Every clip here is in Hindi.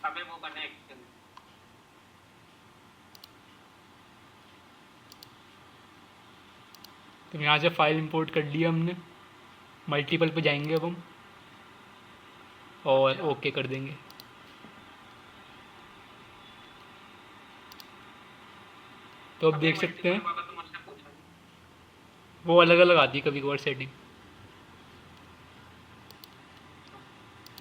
अबे वो करना है एक्सेल। तो यहाँ से फाइल इंपोर्ट कर लिया हमने, मल्टीपल पे जाएंगे अब हम और ओके कर देंगे। तो अब देख सकते हैं वाला तो मुझसे पूछा नहीं। वो अलग अलग आती है कभी कभार सेटिंग।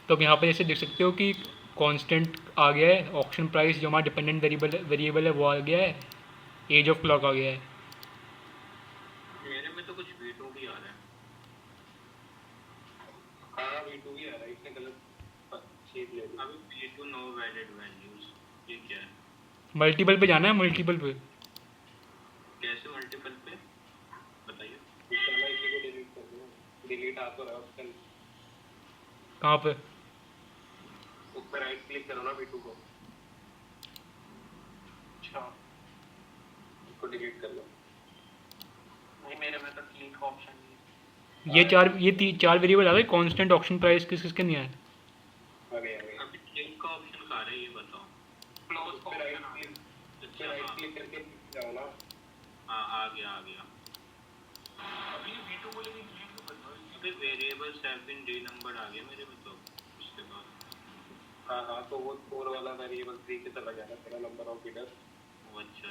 तो अब यहाँ पे जैसे देख सकते हो कि कांस्टेंट आ गया है, ऑक्शन प्राइस जो हमारा डिपेंडेंट वेरिएबल है वो आ गया है, एज ऑफ क्लॉक आ गया है। मेरे में तो कुछ V2 भी आ रहा है। हाँ V2 भी आ रहा है, इसने गलत चीज ले ली। अभी V2 नो वैलिड वैल्यूज, ये क्या है? मल्टीपल पे जाना है, मल्टीपल पे। कैसे मल्टीपल पे बताइए। साला इसी को डिलीट कर दो, डिलीट आ तो रहा है ऑप्शन। कहाँ पे? उस पर राइट क्लिक करो ना V2 को, अच्छा उसको डिलीट कर लो। नहीं मेरे में तो डिलीट का ऑप्शन नहीं है। चार वेरिएबल आ गए, कांस्टेंट, ऑक्शन प्राइस, किस किसके नहीं आया? आ गया अभी डिलीट का ऑप्शन कहाँ है ये बताओ। क्लोज का ऑप्शन आ गया। अच्छा राइट क्लिक करके जाओ ना। हाँ आ गया। अभी V2 को लेकिन डिलीट क्यों कर दो? अभी वेरिएबल्स हैव बीन डीनंबर्ड आ गया मेरे में तो उसके बाद। हाँ तो वो 4 वाला वेरिएबल 3 के चला जाएगा तेरा नंबर ऑफ बिडर। अच्छा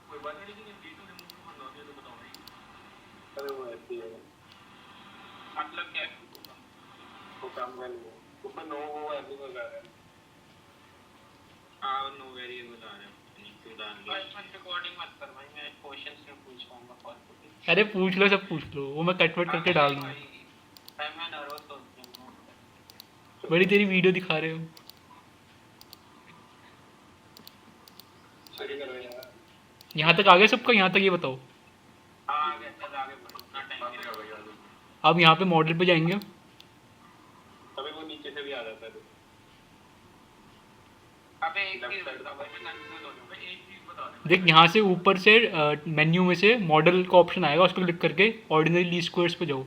कोई बात नहीं, लेकिन ये V2 रिमूव क्यों करना है तो बताओ भाई। अरे वो ऐसे ही है, मतलब क्या है वो काम का नहीं है। ऊपर नो वो एवरीवन आ रहा है। हाँ नो वेरिएबल आ रहा है, नीचे डाल दिया। भाई रिकॉर्डिंग मत कर भाई, मैं क्वेश्चंस में पूछ पाऊंगा फालतू के। अरे पूछ लो, सब पूछ लो, वो मैं कटवट करके डाल दूंगा। भाई मैं नर्वस हो गया हूँ। बड़ी तेरी वीडियो दिखा रहे हो। सही करो यार। यहाँ तक आ गया सबका? यहाँ तक ये बताओ। हाँ आगे चल, आगे बढ़ो, इतना टाइम नहीं लगा भाई आगे। अब यहाँ पे मॉडल पे जाएंगे। अभी वो नीचे से भी आ जाता है। अबे एक चीज बता भाई, मैं कंफ्यूज हो जाऊंगा। एक चीज बता दे देख यहाँ से ऊपर से मेन्यू में से मॉडल का ऑप्शन आएगा, उस पर क्लिक करके ऑर्डिनरी लीस्ट स्क्वायर्स पे जाओ।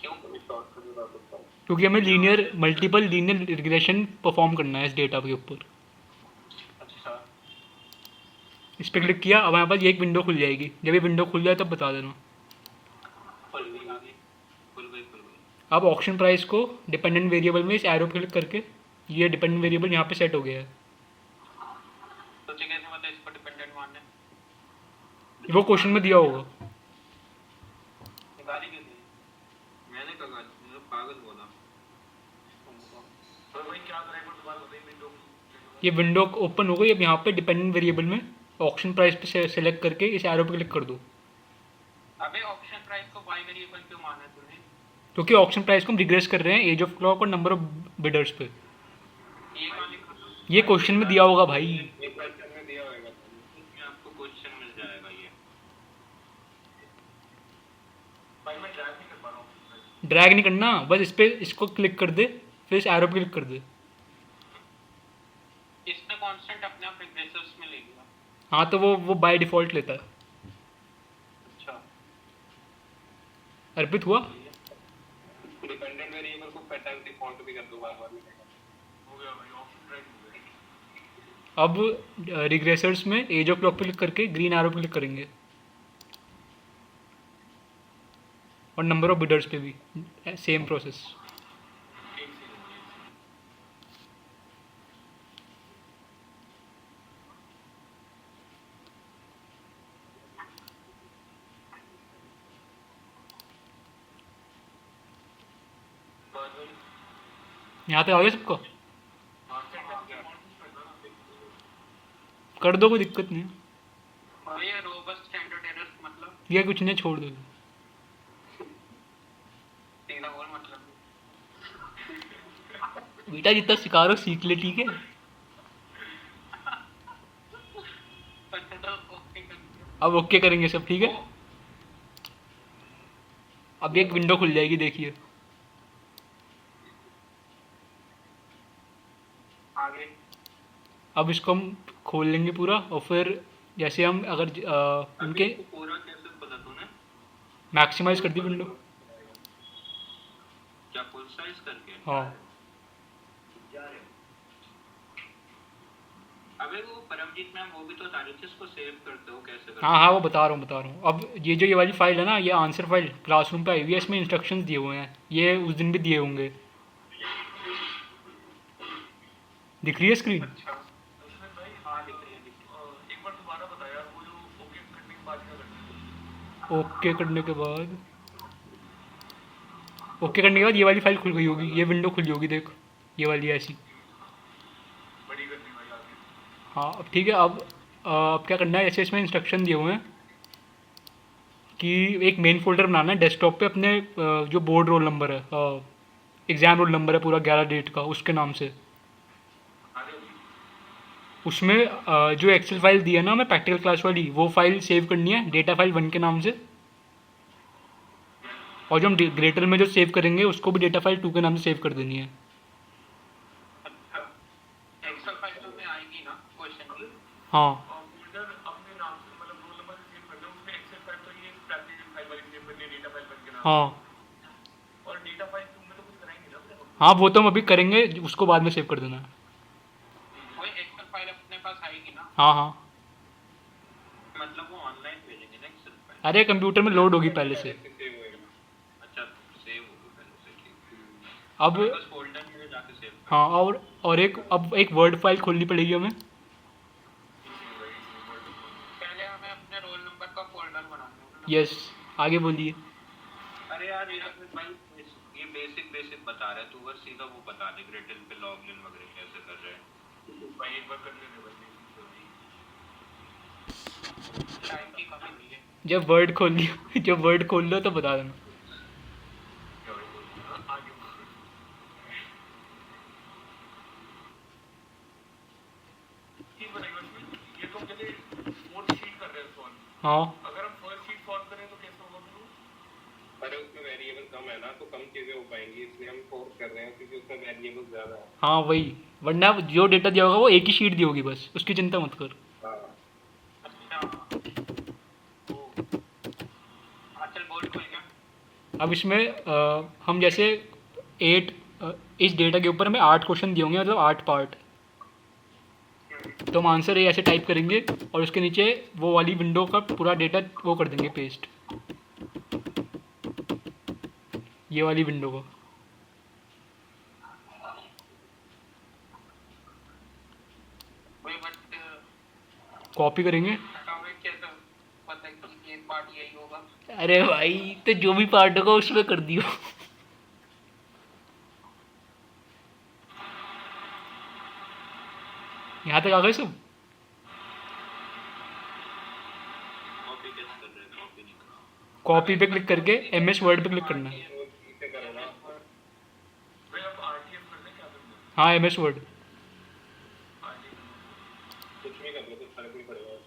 क्यों? अभी शॉर्टकट बता सकता हूँ। क्योंकि हमें मल्टीपल लीनियर रिग्रेशन परफॉर्म करना है इस डेटा के ऊपर। अच्छा इस पर क्लिक किया, अब हमारे पास ये एक विंडो खुल जाएगी। जब ये विंडो खुल जाए तब बता देना। खुल गई। अब ऑक्शन प्राइस को डिपेंडेंट वेरिएबल में इस एरो पे क्लिक करके ये डिपेंडेंट वेरिएबल यहाँ पे सेट हो गया है। तो कैसे मतलब इसको डिपेंडेंट मानना है? वो क्वेश्चन में दिया होगा। गाली क्यों दी? मैंने कहा मैं पागल बोला। तो भाई क्या करें, एक बार बताइए विंडो। ये विंडो ओपन हो गई। अब यहाँ पे डिपेंडेंट वेरिएबल में ऑक्शन प्राइस पे सेलेक्ट करके इस एरो पे क्लिक कर दो। अबे ऑप्शन प्राइस को वाई वेरिएबल क्यों माना है तूने? क्योंकि ऑक्शन प्राइस को हम रिग्रेस कर रहे हैं एज ऑफ क्लॉक और नंबर ऑफ बिडर्स पे। ये कहाँ लिखा था? ये क्वेश्चन में दिया होगा भाई। एक क्वेश्चन में दिया होगा। इसमें आपको क्वेश्चन मिल जाएगा ये। भाई मैं ड्रैग नहीं कर पा रहा हूँ। ड्रैग नहीं करना, बस इस पे इसको क्लिक कर दे, फिर इस एरो पे क्लिक कर दे। इसने कांस्टेंट अपने आप रिग्रेसर्स में ले लिया। हाँ तो वो बाय डिफॉल्ट लेता है। अच्छा अर्पित हुआ? डिपेंडेंट वेरिएबल को पैटर्न डिफॉल्ट भी कर दो, बार-बार मिलेगा। हो गया भाई, ऑप्शन प्राइस हो गया। अब रिग्रेसर्स में एज ऑफ क्लॉक पे क्लिक करके ग्रीन एरो पे क्लिक करेंगे और नंबर ऑफ बिडर्स पे भी सेम प्रोसेस। यहाँ पे आ गया सबको? कर दो, कोई दिक्कत नहीं है। ये रोबस्ट स्टैंडर्ड एरर्स मतलब ये कुछ नहीं, छोड़ दो। सीधा बोल मतलब। बेटा जितना सिखा रहे हो सीख ले, ठीक है? अब ओके करेंगे सब, ठीक है? अब एक विंडो खुल जाएगी, देखिए। आगे अब इसको हम खोल लेंगे पूरा और फिर जैसे हम अगर उनके पूरा कैसे खोला तूने? मैक्सिमाइज कर दी विंडो। क्या फुल साइज करके? हाँ अबे वो परमजीत मैम वो भी तो बता रही थी उसको सेव करते हो कैसे करते हाँ हाँ, वो बता रहा हूँ। अब ये वाली फाइल है ना, ये आंसर फाइल क्लासरूम पे आई हुई है, इसमें इंस्ट्रक्शंस दिए हुए हैं, ये उस दिन भी दिए होंगे। दिख रही है स्क्रीन? अच्छा उसमें भाई हाँ दिख रही है। एक बार दोबारा बता यार, वो जो ओके करने के बाद क्या करना है? ओके करने के बाद, ओके करने के बाद ये वाली फाइल खुल गई होगी, ये विंडो खुली होगी, देख ये वाली ऐसी। बड़ी करनी भाई आगे। हाँ अब ठीक है। अब क्या करना है, ऐसे इसमें इंस्ट्रक्शन दिए हुए हैं कि एक मेन फोल्डर बनाना है डेस्कटॉप पे अपने जो बोर्ड रोल नंबर है, एग्ज़ाम रोल नंबर है पूरा 11 डेट का, उसके नाम से। आगे उसमें जो एक्सेल फाइल दी है ना हमें प्रैक्टिकल क्लास वाली, वो फाइल सेव करनी है डेटा फाइल 1 के नाम से। और जो हम ग्रेटर में जो सेव करेंगे उसको भी डेटा फाइल 2 के नाम से सेव कर देनी है। अच्छा एक्सेल फाइल तो में आएगी ना क्वेश्चन की? हाँ फोल्डर अपने नाम से मतलब रोल नंबर से सेव कर दो, उसमें एक्सेल फाइल तो ये प्रैक्टिकल फाइल वाली सेव करनी है डेटा फाइल बन के नाम हाँ से। और डेटा फाइल तुम में तो कुछ कराएंगे ना अपने को? हाँ, वो तो हम अभी करेंगे, उसको बाद में सेव कर देना है। कोई एक्सेल फाइल अपने पास आएगी ना? हाँ हाँ, मतलब वो ऑनलाइन भेजेंगे ना एक्सेल फाइल? अरे कंप्यूटर में लोड होगी पहले से। सेव होएगा। अच्छा सेव होगी पहले से, ठीक। अब बस फोल्डर में जाके सेव कर। हाँ, और अब एक वर्ड फाइल खोलनी पड़ेगी हमें। पहले हमें अपने रोल नंबर का फोल्डर बनाना होगा ना? यस, आगे बोलिए। अरे यार ये भाई ये बेसिक बता रहा है तू, बस सीधा वो बता दे ग्रेटल पे लॉगिन वगैरह कैसे कर रहे हैं। भाई एक बार कर लेने भाई। टाइम की कमी नहीं है। जब वर्ड खोल लो तो बता देना। आगे चीज बताइए उसमें, ये तो जैसे फोर्थ शीट कर रहे हैं सॉल्व, हाँ अगर हम फर्स्ट शीट सॉल्व करें तो कैसे होगा फिर वो? अरे उसमें वेरिएबल कम है ना, तो कम चीजें हो पाएंगी, इसलिए हम फोर्स कर रहे हैं क्योंकि उसमें वेरिएबल ज्यादा है। हाँ वही, वरना जो डेटा दिया होगा वो एक ही शीट दी होगी, बस उसकी चिंता मत कर। हाँ अच्छा चल बोर्ड खोल गया। अब इसमें हम जैसे 8 इस डेटा के ऊपर हमें 8 क्वेश्चन दिए होंगे, मतलब 8 पार्ट। तो हम आंसर ये ऐसे टाइप करेंगे और उसके नीचे वो वाली विंडो का पूरा डेटा वो कर देंगे पेस्ट, ये वाली विंडो को। वही बट कॉपी करेंगे। हमें कैसे पता है कि ये पार्ट यही होगा? अरे भाई, तो जो भी पार्ट होगा उसमें कर दियो। यहाँ तक आ गए सब? कॉपी कैसे कर रहे हैं? कॉपी नहीं कर रहा। कॉपी पे क्लिक करके MS वर्ड पे क्लिक करना है। इसे करो ना भाई, अब आरटीएफ करने क्या करना है? हाँ MS वर्ड। कुछ भी कर लो, कुछ फर्क नहीं पड़ेगा।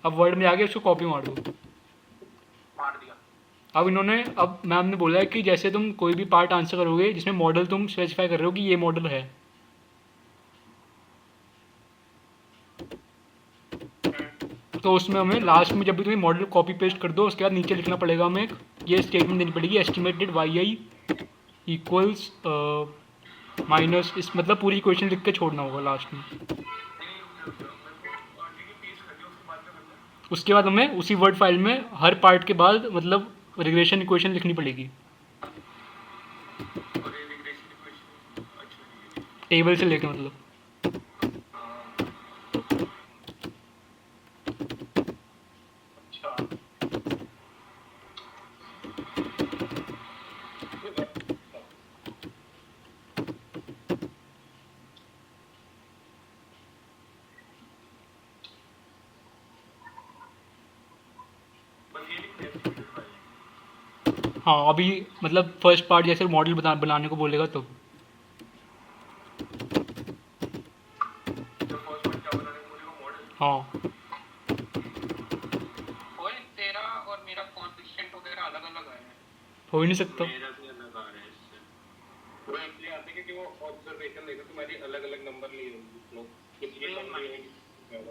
अब वर्ड में आके उसको कॉपी मार दो। मार दिया। अब मैम ने बोला है कि जैसे तुम कोई भी पार्ट आंसर करोगे जिसमें मॉडल तुम स्पेसिफाई कर रहे हो कि ये मॉडल है, तो उसमें हमें लास्ट में जब भी तुम्हें मॉडल कॉपी पेस्ट कर दो उसके बाद नीचे लिखना पड़ेगा, हमें ये स्टेटमेंट देनी पड़ेगी, एस्टिमेटेड YI इक्वल्स माइनस, इस मतलब पूरी इक्वेशन लिख के छोड़ना होगा लास्ट में। उसके बाद हमें उसी वर्ड फाइल में हर पार्ट के बाद मतलब रिग्रेशन इक्वेशन लिखनी पड़ेगी, टेबल से लेके मतलब। हाँ अभी मतलब फर्स्ट पार्ट जैसे मॉडल बनाने को बोलेगा तो हाँ। ओए तेरा और मेरा कॉन्स्टिट्यूएंट वगैरह अलग अलग आया है। हो ही नहीं सकता। मेरा भी अलग आ रहा है इससे। वो इसलिए आते हैं क्योंकि वो ऑब्जर्वेशन लेकर तुम्हारी अलग अलग नंबर लिए होंगे लोग, इसलिए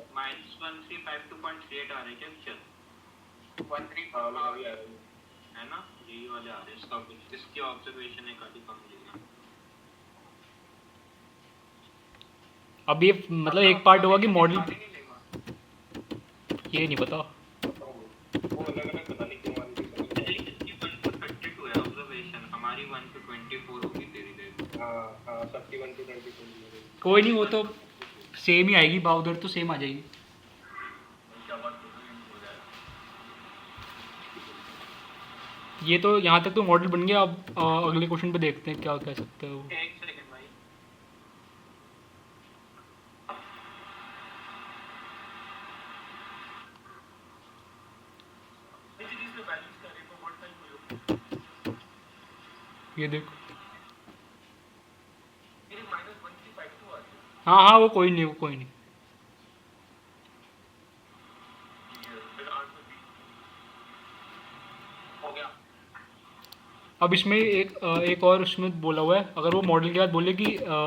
-135.38 आ रहे क्या पिक्चर? 13 हाँ मेरा भी आ रहा है। है ना, यही वाले आ रहे हैं। इसकी ऑब्जर्वेशन है काफी कम लेगा। अब ये मतलब एक पार्ट होगा कि मॉडल, नहीं लेगा। ये नहीं पता। वो अलग अलग पता नहीं क्यों मान के चल रहे तेरी कितनी 1 to 32 है ऑब्जर्वेशन, हमारी 1 to 24 होगी तेरी देर। हैं। हाँ हाँ, सबकी 1 to 22 कोई नहीं, वो तो सेम ही आएगी, बाव उधर तो सेम आ जाएगी। क्या बात कर रहे हो जाएगा। ये तो यहाँ तक तो मॉडल बन गया। अब अगले क्वेश्चन पे देखते हैं क्या कह सकते हो। एक सेकंड भाई। ये देखो, हाँ हाँ वो कोई नहीं, वो कोई नहीं। हो गया। अब इसमें एक और उसमें बोला हुआ है, अगर वो मॉडल के बाद बोले कि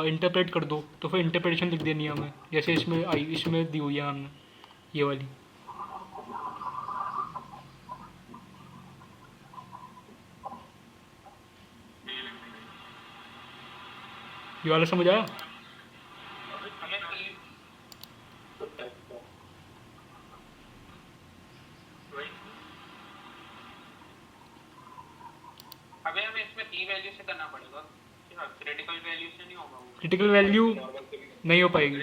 इंटरप्रेट कर दो, तो फिर इंटरप्रिटेशन लिख देनी है हमें, जैसे इसमें आई, इसमें दी हुई है हमने ये वाली। ये वाला समझ आया? अबे हमें इसमें की वैल्यू से करना पड़ेगा, क्रिटिकल वैल्यू से नहीं होगा वो। क्रिटिकल वैल्यू नहीं हो पाएगी।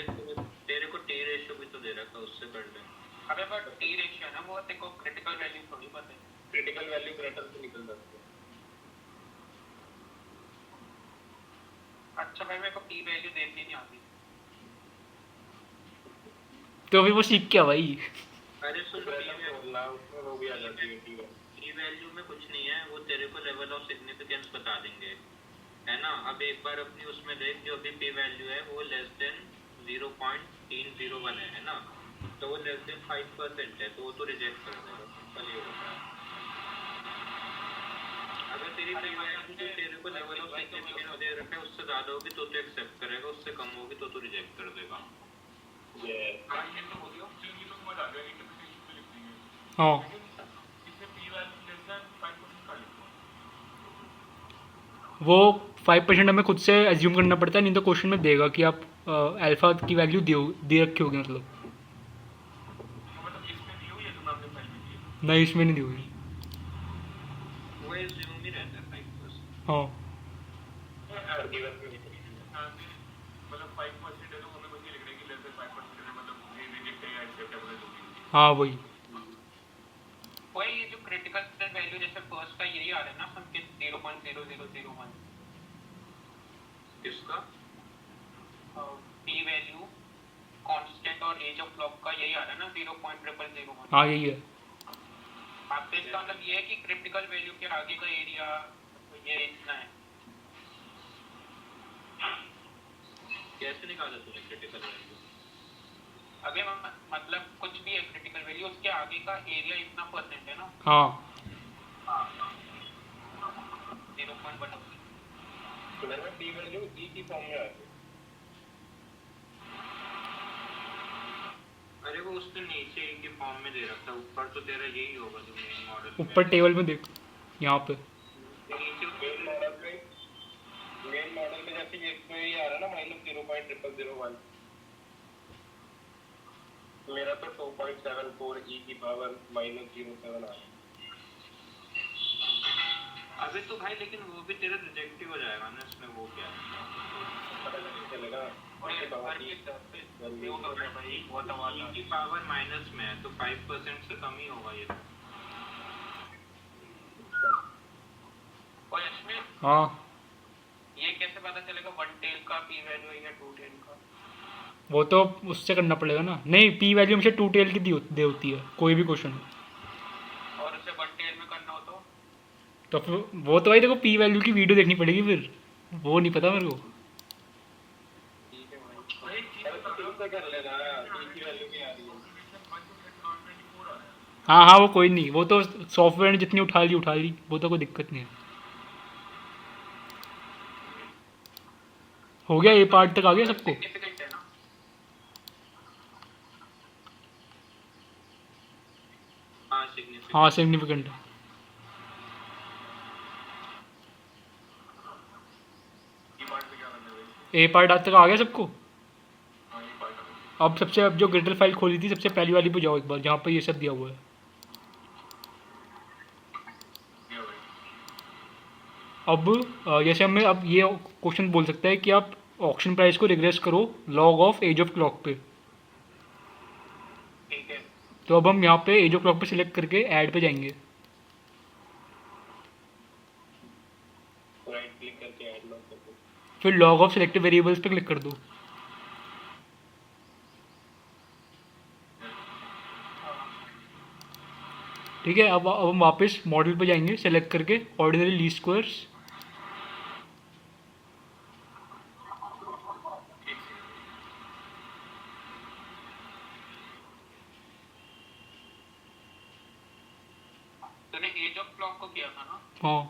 तेरे को टी रेशियो भी तो दे रखा है, उससे कर ले। अबे बट टी रेशियो है ना, वो तेरे को क्रिटिकल वैल्यू थोड़ी पता है। क्रिटिकल वैल्यू ग्रेटर से निकल जाती है। अच्छा भाई, मेरे को टी वैल्यू देखनी नहीं आती। तो फिर वो सीख क्या भाई? अरे सुन, बोलना उसमें वो भी आ जाती है टी वैल्यू। टी वैल्यू में कुछ नहीं है, वो तेरे को लेवल ऑफ सिग्निफिकेंस बता देंगे, है ना। अब एक बार अपनी उसमें देख, जो भी पी वैल्यू है वो लेस देन 0.301 है ना, तो वो लेस देन 5% है, तो वो तो रिजेक्ट कर देगा, सिंपल ही होता है। अगर तेरी पी वैल्यू जो तेरे को लेवल ऑफ सिग्निफिकेंस दे रखा है उससे ज़्यादा होगी तो एक्सेप्ट करेगा, उससे कम होगी तो रिजेक्ट कर देगा। ये ये तो हो गया, चलिए तो समझ आ गया, इंटरप्रिटेशन पे लिख देंगे। हाँ, इसमें पी वैल्यू लेस देन 5% का लिखो। वो 5% हमें खुद से एज्यूम करना पड़ता है, नहीं तो क्वेश्चन में देगा कि आप अल्फा की वैल्यू दे रखी होगी, मतलब मतलब इसमें दी हुई है जो आपने पहले दी है, नहीं इसमें नहीं दी हुई। वो एज्यूम ही रहता है 5%। हाँ मतलब 5% है तो हमें बस ये लिखना है कि लेस देन 5% है, मतलब ये रिजेक्ट है या एक्सेप्टेबल है जो भी। हाँ वही। वही ये जो क्रिटिकल वैल्यू जैसे फर्स्ट का यही आ रहा है ना संकेत 0.0001, इसका पी वैल्यू कांस्टेंट और एज ऑफ क्लॉक का यही आ रहा है ना 0.0001। हाँ यही है। आपके इसका मतलब ये है कि क्रिटिकल वैल्यू के आगे का एरिया ये इतना है। कैसे निकाला तूने क्रिटिकल वैल्यू? अबे मतलब कुछ भी है क्रिटिकल वैल्यू, उसके आगे का एरिया इतना परसेंट है ना। हाँ 0.1। तो मेरे में टी वैल्यू ई की फॉर्म में आती है। अरे वो उसने नीचे एक के फॉर्म में दे रखा है, ऊपर तो तेरा यही होगा जो मेन मॉडल। ऊपर टेबल में देख, यहाँ पे मेन मॉडल में जैसे ये इसमें ये आ रहा है ना -0.0001, मेरा तो 2.74 e की पावर -07 आ रहा है। अबे तो भाई लेकिन वो भी तेरा रिजेक्टिव हो जाएगा ना इसमें, वो क्या पता नहीं चलेगा। की पावर माइनस में है तो 5% से कम ही होगा ये। और इसमें हाँ ये कैसे पता चलेगा वन टेल का पी वैल्यू है या टू टेल का? वो तो उससे करना पड़ेगा ना। नहीं, पी वैल्यू हमेशा 2 टेल की दे होती है कोई भी क्वेश्चन। और उसे वन टेल में करना हो तो फिर वो तो भाई देखो पी वैल्यू की वीडियो देखनी पड़ेगी, फिर वो नहीं पता मेरे को। ठीक है भाई। कर लेना, e की वैल्यू नहीं आ रही है। हाँ हाँ वो कोई नहीं, वो तो सॉफ्टवेयर ने जितनी उठा ली, वो तो कोई दिक्कत नहीं है। हो गया, ये पार्ट तक आ गया सबको? सिग्निफिकेंट है ना? हाँ सिग्निफिकेंट। हाँ सिग्निफिकेंट है। ये पार्ट पे क्या करना है भाई? ए पार्ट आज तक आ गया सबको? हाँ ये अब अब जो ग्रेटर फाइल खोली थी सबसे पहली वाली पे जाओ एक बार, जहाँ पे ये सब दिया हुआ है। अब जैसे हमें अब ये क्वेश्चन बोल सकता है कि आप ऑक्शन प्राइस को रिग्रेस करो log of age of clock पे। ठीक है, तो अब हम यहाँ पे एज ऑफ क्लॉक पे सिलेक्ट करके ऐड पे जाएंगे। राइट क्लिक करके ऐड लॉग कर दो। फिर लॉग ऑफ सिलेक्टेड वेरिएबल्स पे क्लिक कर दो। ठीक है, अब हम वापस मॉडल पे जाएंगे, सेलेक्ट करके ऑर्डिनरी लीस्ट स्क्वायर्स। तूने एज ऑफ क्लॉक को किया था ना? हाँ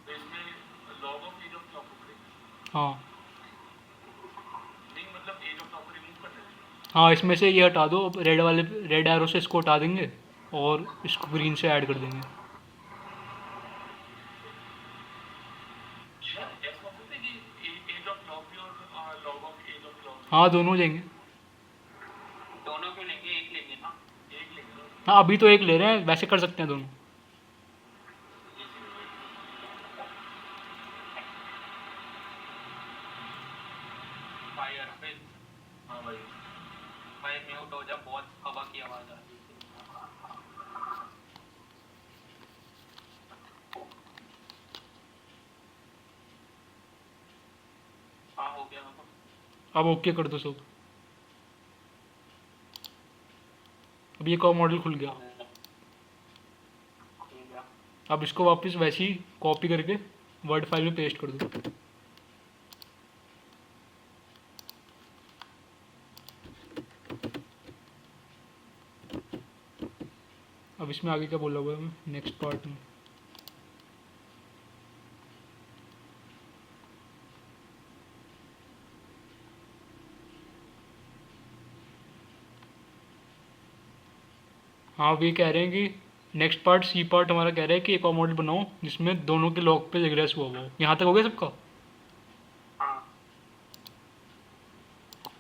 तो इसमें log of age of clock को हाँ नहीं, मतलब एज ऑफ क्लॉक को रिमूव कर देंगे। हाँ, इसमें से ये हटा दो। अब रेड एरो से इसको हटा देंगे और इसको ग्रीन से ऐड कर देंगे। एज ऑफ क्लॉक भी और log of age of clock हाँ, दोनों हो जाएंगे। दोनों क्यों लेंगे? एक लेंगे ना, एक लेंगे। हाँ, अभी तो एक ले रहे हैं, वैसे कर सकते हैं दोनों। भाई अरविंद, हाँ भाई, भाई म्यूट हो जा, बहुत हवा की आवाज आ रही है। हाँ हो गया। अब ओके कर दो सब। अब ये कॉ मॉडल खुल गया। अब इसको वापस वैसे ही कॉपी करके वर्ड फाइल में पेस्ट कर दो। अब इसमें आगे क्या बोला हुआ है नेक्स्ट पार्ट में? हाँ, अब ये कह रहे हैं कि नेक्स्ट पार्ट सी पार्ट हमारा कह रहा है कि एक और मॉडल बनाओ जिसमें दोनों के लॉग पे रिग्रेस हुआ हो। यहाँ तक हो गया सबका? हाँ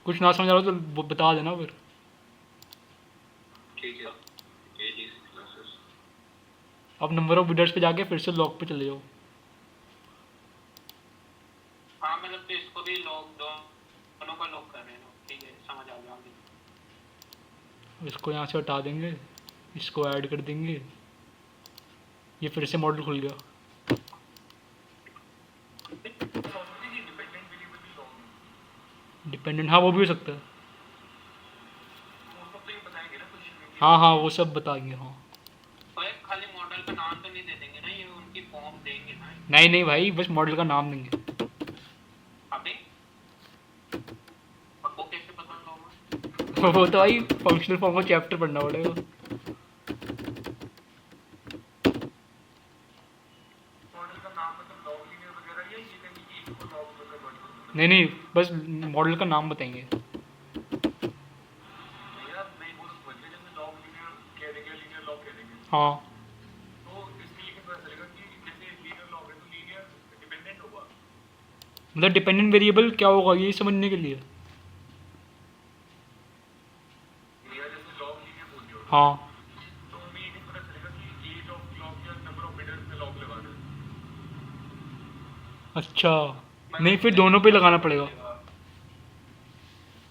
कुछ ना समझ आ रहा हो तो बता देना फिर। ठीक है, एज इज क्लासेस। अब नंबर ऑफ बिडर्स पे जाके फिर से लॉग पे चले जाओ। हाँ, मतलब तो इसको भी लॉग दोनों का लॉग कर रहे हैं। ठीक है, समझ आ गया आगे। अब इसको यहाँ से हटा देंगे, इसको ऐड कर देंगे। ये फिर से मॉडल खुल गया। डिपेंडेंट, हाँ वो भी हो सकता है। हाँ हाँ, वो सब बताएंगे। हाँ तो एक खाली मॉडल का नाम तो नहीं दे देंगे ना, ये उनकी फॉर्म देंगे ना? नहीं नहीं भाई, बस मॉडल का नाम देंगे। अबे आपको कैसे पता होगा? वो तो भाई फंक्शनल फॉर्म का चैप्टर पढ़ना पड़ेगा। मॉडल का नाम मतलब लॉग लीनियर वगैरह, या ये कहीं एक को लॉग वगैरह बड़ी? नहीं नहीं, बस मॉडल का नाम बताएंगे। यार नहीं, वो बदले जैसे लॉग लीनियर कह देंगे, लीनियर लॉग कह देंगे। हाँ, तो इसमें ये पता चलेगा कि जैसे लीनियर लॉग है तो लीनियर डिपेंडेंट होगा। मतलब डिपेंडेंट वेरिएबल क्या होगा ये समझने के लिए। या जैसे लॉग लीनियर बोल दिया हाँ तो हमें ये पता चलेगा कि एज ऑफ क्लॉक या नंबर ऑफ बिडर्स में लॉग लगाना है। अच्छा, नहीं फिर दोनों पे लगाना पड़ेगा।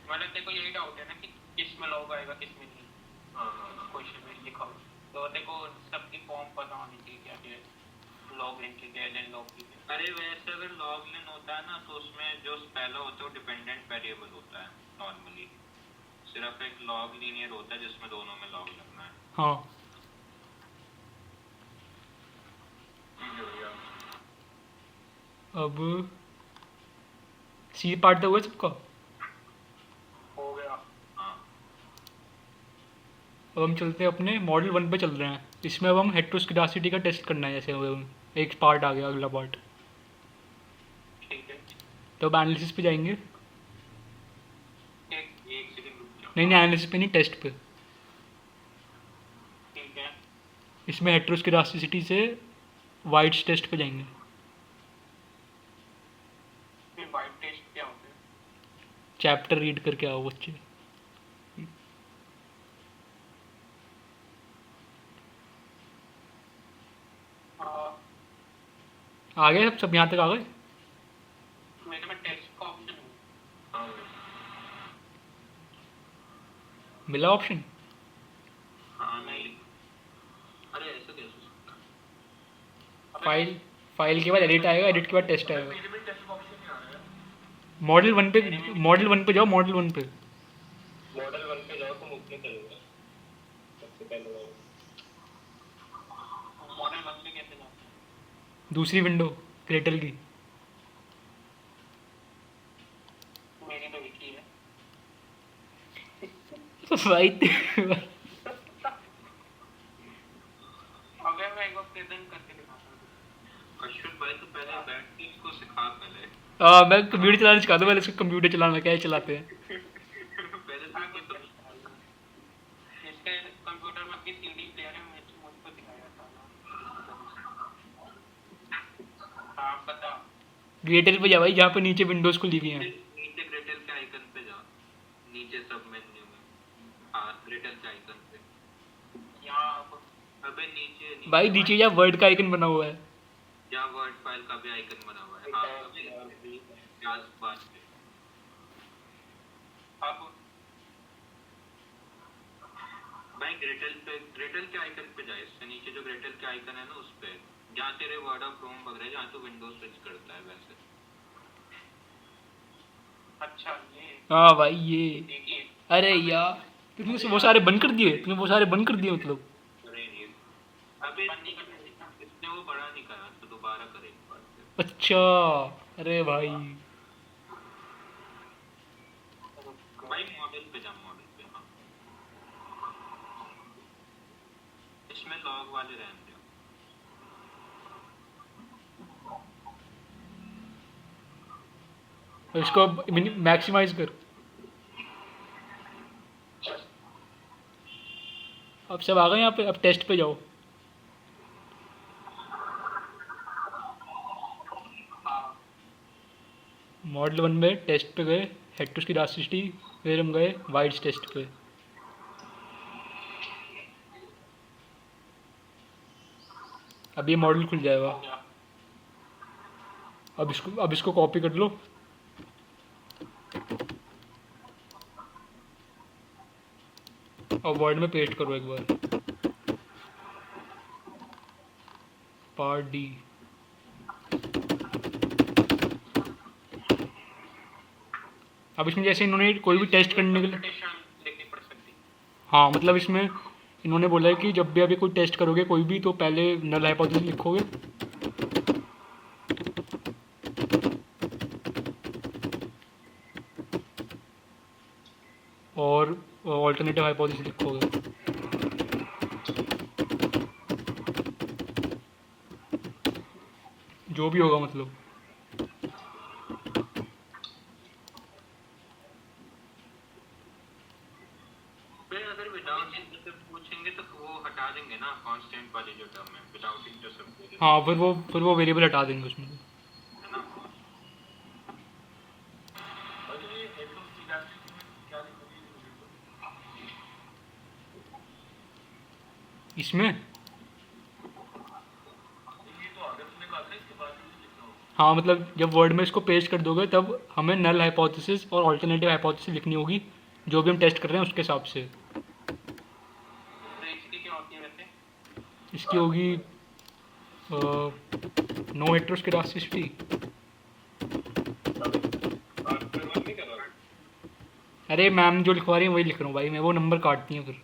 मतलब देखो यही डाउट है ना कि किस में लॉग आएगा किस में नहीं। क्वेश्चन में लिखा हो तो देखो सबकी फॉर्म पता होनी चाहिए क्या है, लॉग इन की क्या है, लॉग की क्या है। अरे वैसे अगर लॉग लेन होता है ना तो उसमें जो पहला होता है वो डिपेंडेंट वेरिएबल होता है नॉर्मली। सिर्फ एक लॉग लीनियर होता है जिसमें दोनों में लॉग लगना है। हाँ, अब सी पार्ट तक हुआ सबका। हो गया। हाँ, अब हम चलते हैं अपने मॉडल 1 पे चल रहे हैं। इसमें अब हम हेटेरोस्केडासिटी का टेस्ट करना है। जैसे एक पार्ट आ गया, अगला पार्ट। ठीक है, तो अब एनालिसिस पे जाएंगे। एक सेकंड रुक जाओ। नहीं नहीं, एनालिसिस पे नहीं, टेस्ट पे। ठीक है, इसमें हेटेरोस्केडासिटी से वाइट्स टेस्ट पे जाएंगे। फिर वाइट टेस्ट क्या होता है? चैप्टर रीड करके आओ बच्चे। हाँ, आ गए सब यहाँ तक आ गए? मेरे में टेक्स्ट का ऑप्शन है। हाँ मिला ऑप्शन? हाँ नहीं, अरे ऐसा कैसे हो सकता है? फाइल फाइल के बाद एडिट आएगा, एडिट के बाद टेस्ट आएगा। मॉडल 1 पे जाओ, मॉडल 1 पे मॉडल 1 पे जाओ तो मुझे चलेगा सबसे पहले जाओ। मॉडल 1 पे कैसे जाते हैं? दूसरी विंडो क्रेटल की। मेरी तो एक ही है। भाई अगर मैं एक बार प्रेजेंट करके दिखाता हूँ। अश्विन भाई तो पहले बैठ के इसको सिखा पहले। मैं कंप्यूटर चलाना सिखा दूँ, पहले इसको कंप्यूटर चलाना क्या चलाते हैं। पहले सीखे तो इसके कंप्यूटर में की सीडी प्लेयर है, मुझको दिखाया था। हाँ बता। क्रेटल पे जा भाई, जहाँ पे नीचे विंडोज खुली हुई हैं। नीचे ग्रेटल के आइकन पे जा, नीचे सब मेन्यू में। हाँ ग्रेटल के आइकन पे यहाँ अबे नीचे भाई नीचे या वर्ड का आइकन बना हुआ है, या वर्ड फाइल का भी आइकन बना हुआ है। हाँ प्याज बात पे अब भाई ग्रेटल के आइकन पे जाए, इससे नीचे जो ग्रेटल के आइकन है ना उस पे, जहाँ तेरे वर्ड ऑफ क्रोम वगैरह जहाँ तो विंडोज स्विच करता है वैसे। अच्छा ये हाँ भाई ये। देखिए। अरे यार तुमने वो सारे बंद कर दिए, मतलब। अरे ये अबे बंद नहीं करने देता। इसने वो बड़ा नहीं करा तो दोबारा करे एक बार फिर। अच्छा अरे भाई भाई मॉडल पे जा, मॉडल पे। हाँ इसमें लॉग वाले रहने दो। और इसको मैक्सिमाइज कर। अब सब आ गए यहाँ पे, अब टेस्ट पे जाओ। मॉडल 1 में टेस्ट पे गए, हेक्टोस की रासिटी, फिर हम गए वाइड्स टेस्ट पे। अब ये मॉडल खुल जाएगा। हो गया। अब इसको कॉपी कर लो। और वर्ड में पेस्ट करो एक बार। Part D. अब इसमें जैसे इन्होंने कोई भी टेस्ट करने के लिए, लिखनी पड़ सकती। हाँ मतलब इसमें इन्होंने बोला है कि जब भी अभी कोई टेस्ट करोगे कोई भी, तो पहले नल हाइपोथेसिस लिखोगे। और ऑल्टरनेटिव हाइपोथेसिस लिखोगे। जो भी होगा मतलब। फिर अगर विदाउट इंटरसेप्ट पूछेंगे तो वो हटा देंगे ना कांस्टेंट वाली जो टर्म है, विदाउट इंटरसेप्ट। हाँ फिर वो वेरिएबल हटा देंगे उसमें। है ना। इसमें हाँ मतलब जब वर्ड में इसको पेस्ट कर दोगे तब हमें नल हाइपोथेसिस और ऑल्टरनेटिव हाइपोथेसिस लिखनी होगी, जो भी हम टेस्ट कर रहे हैं उसके हिसाब से। तो इसकी क्या होती है वैसे? इसकी होगी नो हेटेरोस्केडास्टिसिटी। अरे मैम जो लिखवा रही है वही लिख रहा हूँ भाई मैं, वो नंबर काटती हैं फिर।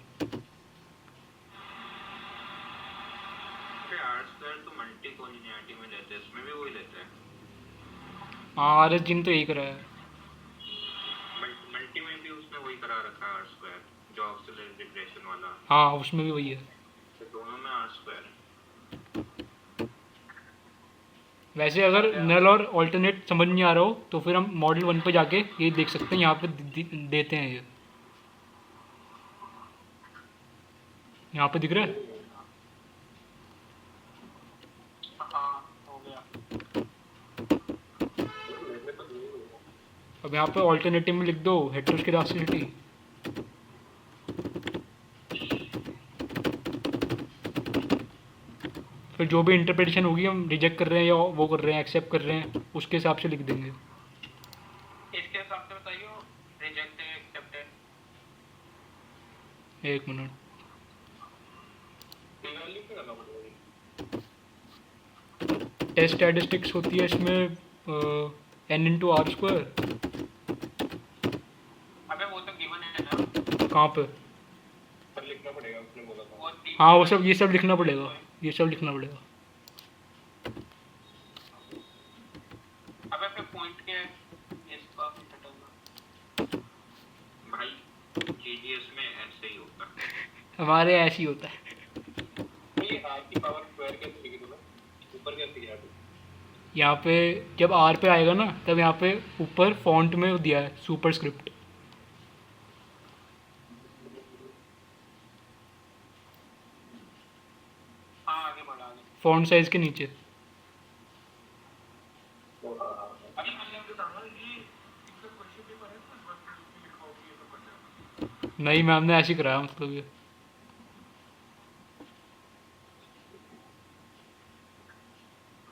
आर स्क्वायर तो मल्टी कोलिनियरिटी में लेते हैं, इसमें भी वही लेते हैं। हाँ आर एस जिन तो यही करा है। मल्टी में भी उसने वही करा रखा है आर स्क्वायर, जो ऑक्सिलरी रिग्रेशन वाला। हाँ उसमें भी वही है। तो दोनों में आर स्क्वायर। वैसे अगर नल और ऑल्टरनेट समझ नहीं आ रहा हो तो फिर हम मॉडल 1 पे जाके ये देख सकते हैं, यहाँ पे देते हैं ये। यहाँ पे दिख रहा है। हाँ हो गया। अब अब यहाँ पे ऑल्टरनेटिव में लिख दो हेटेरोस्केडास्टिसिटी। फिर जो भी इंटरप्रिटेशन होगी हम रिजेक्ट कर रहे हैं या वो कर रहे हैं एक्सेप्ट कर रहे हैं उसके हिसाब से लिख देंगे। इसके हिसाब से बताइए रिजेक्टेड एक्सेप्टेड। एक मिनट, टेस्ट स्टैटिस्टिक्स होती है इसमें n/r²। अबे वो तो गिवन है ना। कहाँ पे? पर लिखना पड़ेगा, उसने बोला था। हाँ वो सब, ये सब लिखना पड़ेगा, ये सब लिखना पड़ेगा। अबे फिर पॉइंट क्या है इसका हटाना भाई जीजीएस में ऐसे ही होता है। हमारे ऐसे ही होता है। ये r की पावर स्क्वायर कैसे लिखी तूने? ऊपर कैसे लिखा तू? यहाँ पे जब r पे आएगा ना तब यहाँ पे ऊपर फॉन्ट में दिया है सुपरस्क्रिप्ट। हाँ आगे बढ़ा आगे। फॉन्ट साइज के नीचे। अभी हमने तो समझ ली इसका क्वेश्चन पेपर है ना, बस उसमें लिखा होगी ये तो कर जाएगा। नहीं मैम ने ऐसे ही कराया मतलब ये।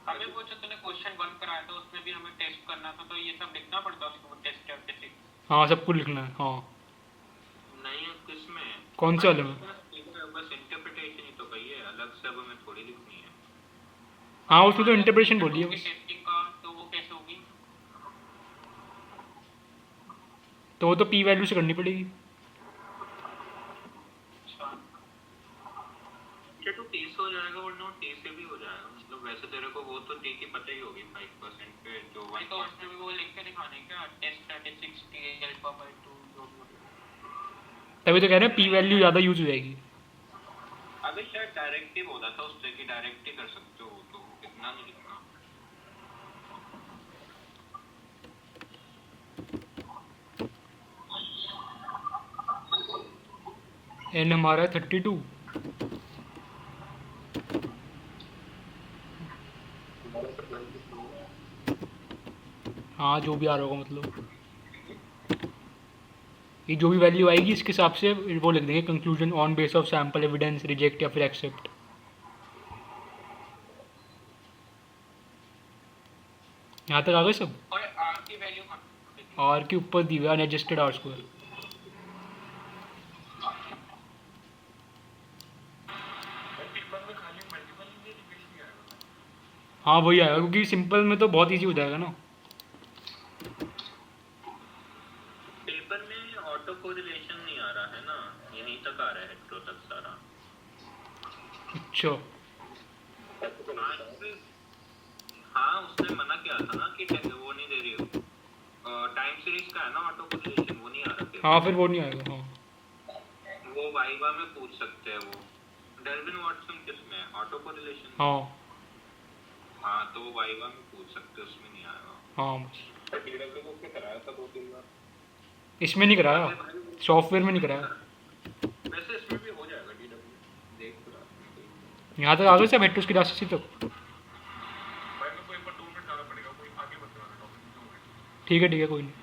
हमें वो जो तूने क्वेश्चन 1 कराया था उसमें भी हमें टेस्ट करना था, तो ये सब लिखना पड़ता है उसको टेस्ट स्टैटिस्टिक्स। हाँ सब कुछ लिखना है। हाँ नहीं किसमें? कौन से वाले में? बस इंटरप्रिटेशन ही तो कही है, अलग से अब हमें थोड़ी लिखनी है। हाँ उसमें तो इंटरप्रिटेशन बोली है बस। टेस्टिंग का तो वो कैसे होगी? तो वो तो p वैल्यू से करनी पड़ेगी। अच्छा क्या तो टी से हो जाएगा वरना टी से भी हो जाएगा, मतलब वैसे तेरे को वो तो टी की पता ही होगी 5% पे जो भाई तो उसमें भी वो लिख के दिखाने क्या test statistics T alpha by 2 जो भी तभी तो कह रहे हैं p वैल्यू ज़्यादा यूज हो जाएगी। अबे शायद डायरेक्ट ही बोला था उससे कि डायरेक्ट ही कर सकते हो, तो इतना नहीं लिखना। n हमारा है 32। हाँ जो भी आ रहा होगा मतलब ये जो भी वैल्यू आएगी इसके हिसाब से वो लिख देंगे conclusion on base of sample evidence, reject या फिर एक्सेप्ट। यहाँ तक आ गए सब। और आर की वैल्यू कहाँ? आर के ऊपर दी हुई है अनएडजस्टेड आर स्क्वायर। पेपर में खाली मल्टीपल इंटीग्रेशन ही आएगा। हाँ वही आएगा क्योंकि सिंपल में तो बहुत ईजी हो जाएगा ना। पेपर में ऑटो कोरिलेशन नहीं आ रहा है ना, यहीं तक आ रहा है हेट्रो तक सारा। अच्छा हाँ उसने मना किया था ना कि वो नहीं दे रही हो, टाइम सीरीज का है ना ऑटो कोरिलेशन, वो नहीं आ रहा पेपर। हाँ फिर वो नहीं आएगा। हाँ वो वाइवा में पूछ सकते हैं वो। डार्विन वाटसन किसमें है? Auto correlation. हाँ हाँ तो वो वाइवा में पूछ सकते हैं, उसमें नहीं आएगा। हाँ बस डीडब्ल्यू को उसने कराया था 2-3 बार। इसमें नहीं कराया, सॉफ्टवेयर में नहीं कराया। वैसे इसमें भी हो जाएगा डीडब्ल्यू, देख तो रहा। यहाँ तक आ गए सब हेटेरोस्केडास्टिसिटी तक। भाई मेरे को एक बार 2 मिनट जाना पड़ेगा, कोई आगे बताना टॉपिक 2 मिनट। ठीक है कोई नहीं।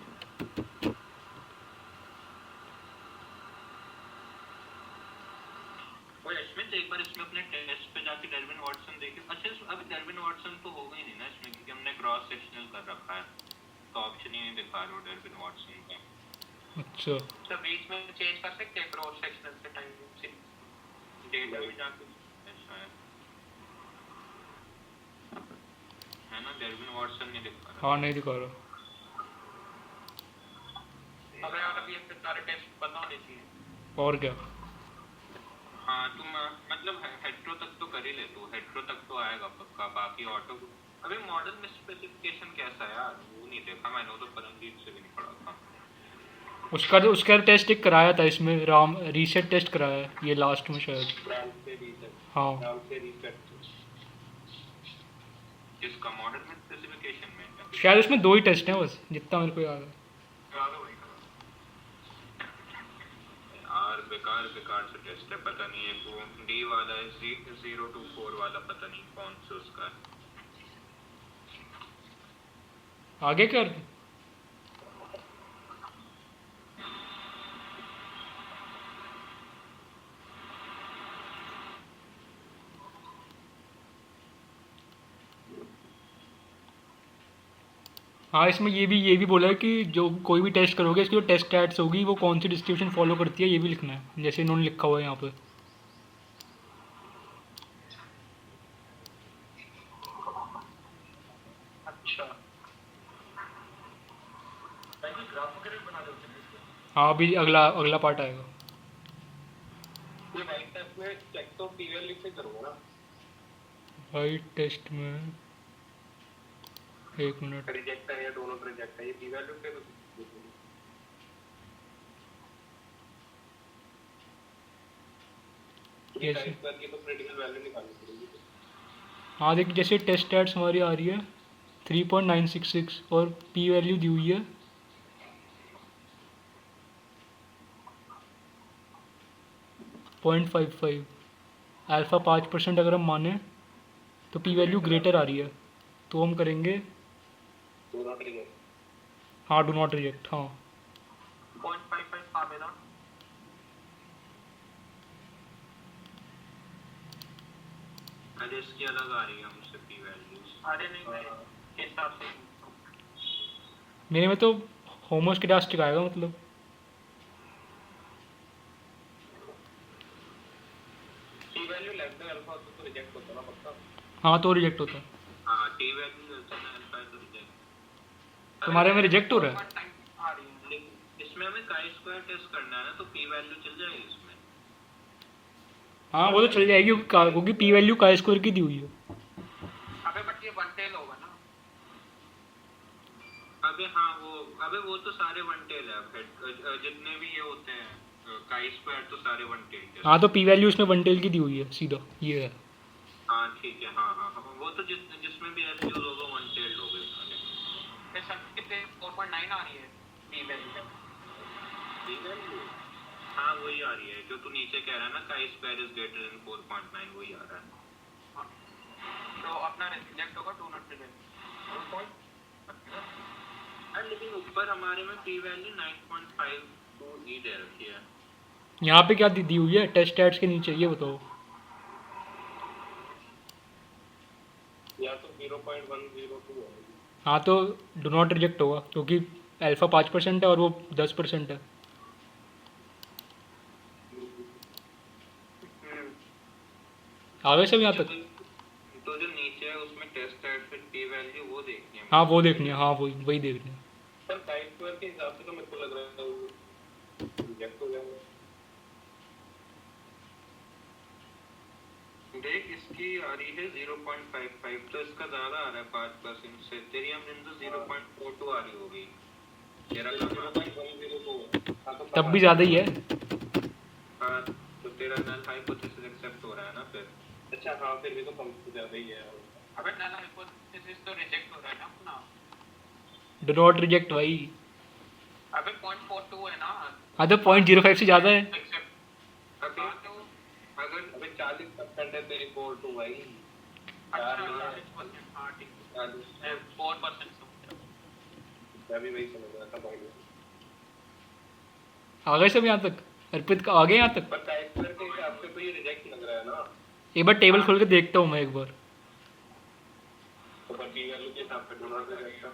और यशमित एक बार इसमें अपने टेस्ट पे जाके डार्विन वाटसन देखे। अच्छा अभी डार्विन वाटसन तो होगा ही नहीं ना इसमें, क्योंकि हमने क्रॉस सेक्शनल कर रखा है, तो ऑप्शन ही नहीं दिखा रहा डार्विन वाटसन का। अच्छा तो बीच में चेंज कर सकते हैं क्रॉस सेक्शनल से टाइम से डेटा में जाके शायद है ना, डार्विन वाटसन नहीं दिखा रहा। हाँ नहीं दिखा रहा। अबे यार अभी इसके सारे टेस्ट पता होने चाहिए। और क्या? हाँ तुम मतलब हेट्रो तक तो कर ही ले, तू हेट्रो तक तो आएगा पक्का, बाकी ऑटो। अबे मॉडल में स्पेसिफिकेशन कैसा है यार, वो नहीं देखा मैंने, वो तो परमजीत से भी नहीं पढ़ा था। उसका टेस्ट एक कराया था इसमें, राम रीसेट टेस्ट कराया है ये लास्ट में शायद। राम से रीसेट। हाँ राम से रीसेट। जिसका मॉडल में स्पेसिफिकेशन में शायद उसमें 2 ही टेस्ट हैं बस जितना मेरे को याद है। यार बेकार से टेस्ट है, पता नहीं है वो डी वाला है 0 to 4 वाला, पता नहीं कौन सा उसका है। आगे कर हाँ, इसमें ये भी बोला है कि जो कोई भी टेस्ट करोगे इसकी जो टेस्ट स्टैट्स होगी वो कौन सी डिस्ट्रीब्यूशन फॉलो करती है, ये भी लिखना है, जैसे इन्होंने लिखा हुआ है यहाँ पे। अच्छा हाँ, अभी अगला अगला पार्ट आएगा। ये वाइट टेस्ट में चेक तो पी वैल्यू से करूँगा ना, वाइट टेस्ट में 1 मिनट। रिजेक्ट है या दोनों रिजेक्ट है, ये पी वैल्यू पे ये कैसे? टाइप करके तो क्रिटिकल वैल्यू निकालनी पड़ेगी। हाँ देखिए, जैसे टेस्ट स्टैट्स हमारी आ रही है 3.966 और पी वैल्यू दी हुई है 0.55। अल्फ़ा 5% अगर हम माने तो पी वैल्यू ग्रेटर आ रही है, तो हम करेंगे डू नॉट रिजेक्ट। हाँ, डू नॉट रिजेक्ट। हाँ 0.55 था मेरा। अरे इसकी अलग आ रही है हमसे पी वैल्यूज। अरे नहीं मेरे के हिसाब से मेरे में तो होमोस्टैटिक आएगा, मतलब P value less than alpha तो रिजेक्ट होता है ना पक्का। हाँ तो रिजेक्ट होता है। हाँ टी वैल्यू अल्फा तो रिजेक्ट। तुम्हारे में रिजेक्ट हो रहा है? 1.9 आ रही है। लेकिन इसमें हमें काई स्क्वायर टेस्ट करना है ना, तो पी वैल्यू चल जाएगी इसमें। हाँ वो तो चल जाएगी, क्योंकि पी वैल्यू का स्क्वायर की दी हुई है। अबे बट ये वन टेल होगा ना। अबे हाँ वो तो सारे वन टेल है। जितने भी ये होते हैं काई स्क्वायर तो सारे वन टेल टेस्ट। हाँ तो पी वैल्यू इसमें 1 टेल की दी हुई है, सीधा ये है। हाँ ठीक है। हाँ वो तो जिसमें भी ऐसे लोगों वन टेल हो गए सारे। फिर सब कितने 4.9 आ रही है बी वैल्यू। ठीक है हाँ वही आ रही है जो तू नीचे कह रहा है ना, chi square is greater than 4.9, वही आ रहा है। तो अपना रिजेक्ट होगा डू नॉट रिजेक्ट। लेकिन ऊपर हमारे में पी वैल्यू 9.52 ई दे रखी है। यहाँ पे क्या दी हुई है टेस्ट स्टैट्स के नीचे, ये बताओ। या तो 0.102 है। हाँ तो डू नॉट रिजेक्ट होगा, क्योंकि अल्फ़ा 5% है और वो 10% है। आगे सब यहाँ तक? तो जो नीचे है उसमें टेस्ट एट फिर पी वैल्यू वो देखनी है। हाँ वो देखनी है, हाँ वही देखनी है। पर काई स्क्वायर के हिसाब से तो मेरे को लग रहा है वो रिजेक्ट हो जाएगा। देख इसकी आ रही है 0.55, तो इसका ज्यादा आ रहा है 5% से। तेरी हम बिंदु 0.42 आ रही होगी। तेरा 0.102 तब भी ज़्यादा ही है। हाँ तो तेरा नल हाइपोथेसिस एक्सेप्ट हो रहा है ना फिर। अच्छा हाँ फिर भी तो कम से ज्यादा ही है। अबे नल हाइपोथेसिस तो रिजेक्ट हो रहा है ना अपना। डू नॉट रिजेक्ट भाई। अबे 0.42 है ना। हाँ तो 0.05 से ज़्यादा है। एक्सेप्ट अभी तो अगर अबे 40% है तेरी 4 भाई। अच्छा 40%। हाँ ठीक है 4% मैं भी वही समझ रहा था भाई। आ गए सब यहाँ तक? अर्पित का आ गए यहाँ तक? पर काई स्क्वायर के हिसाब से तो ये रिजेक्ट लग रहा है ना। एक बार टेबल खोल के देखता हूँ मैं एक बार। तो पर पी वैल्यू के हिसाब से डू नॉट रिजेक्ट है।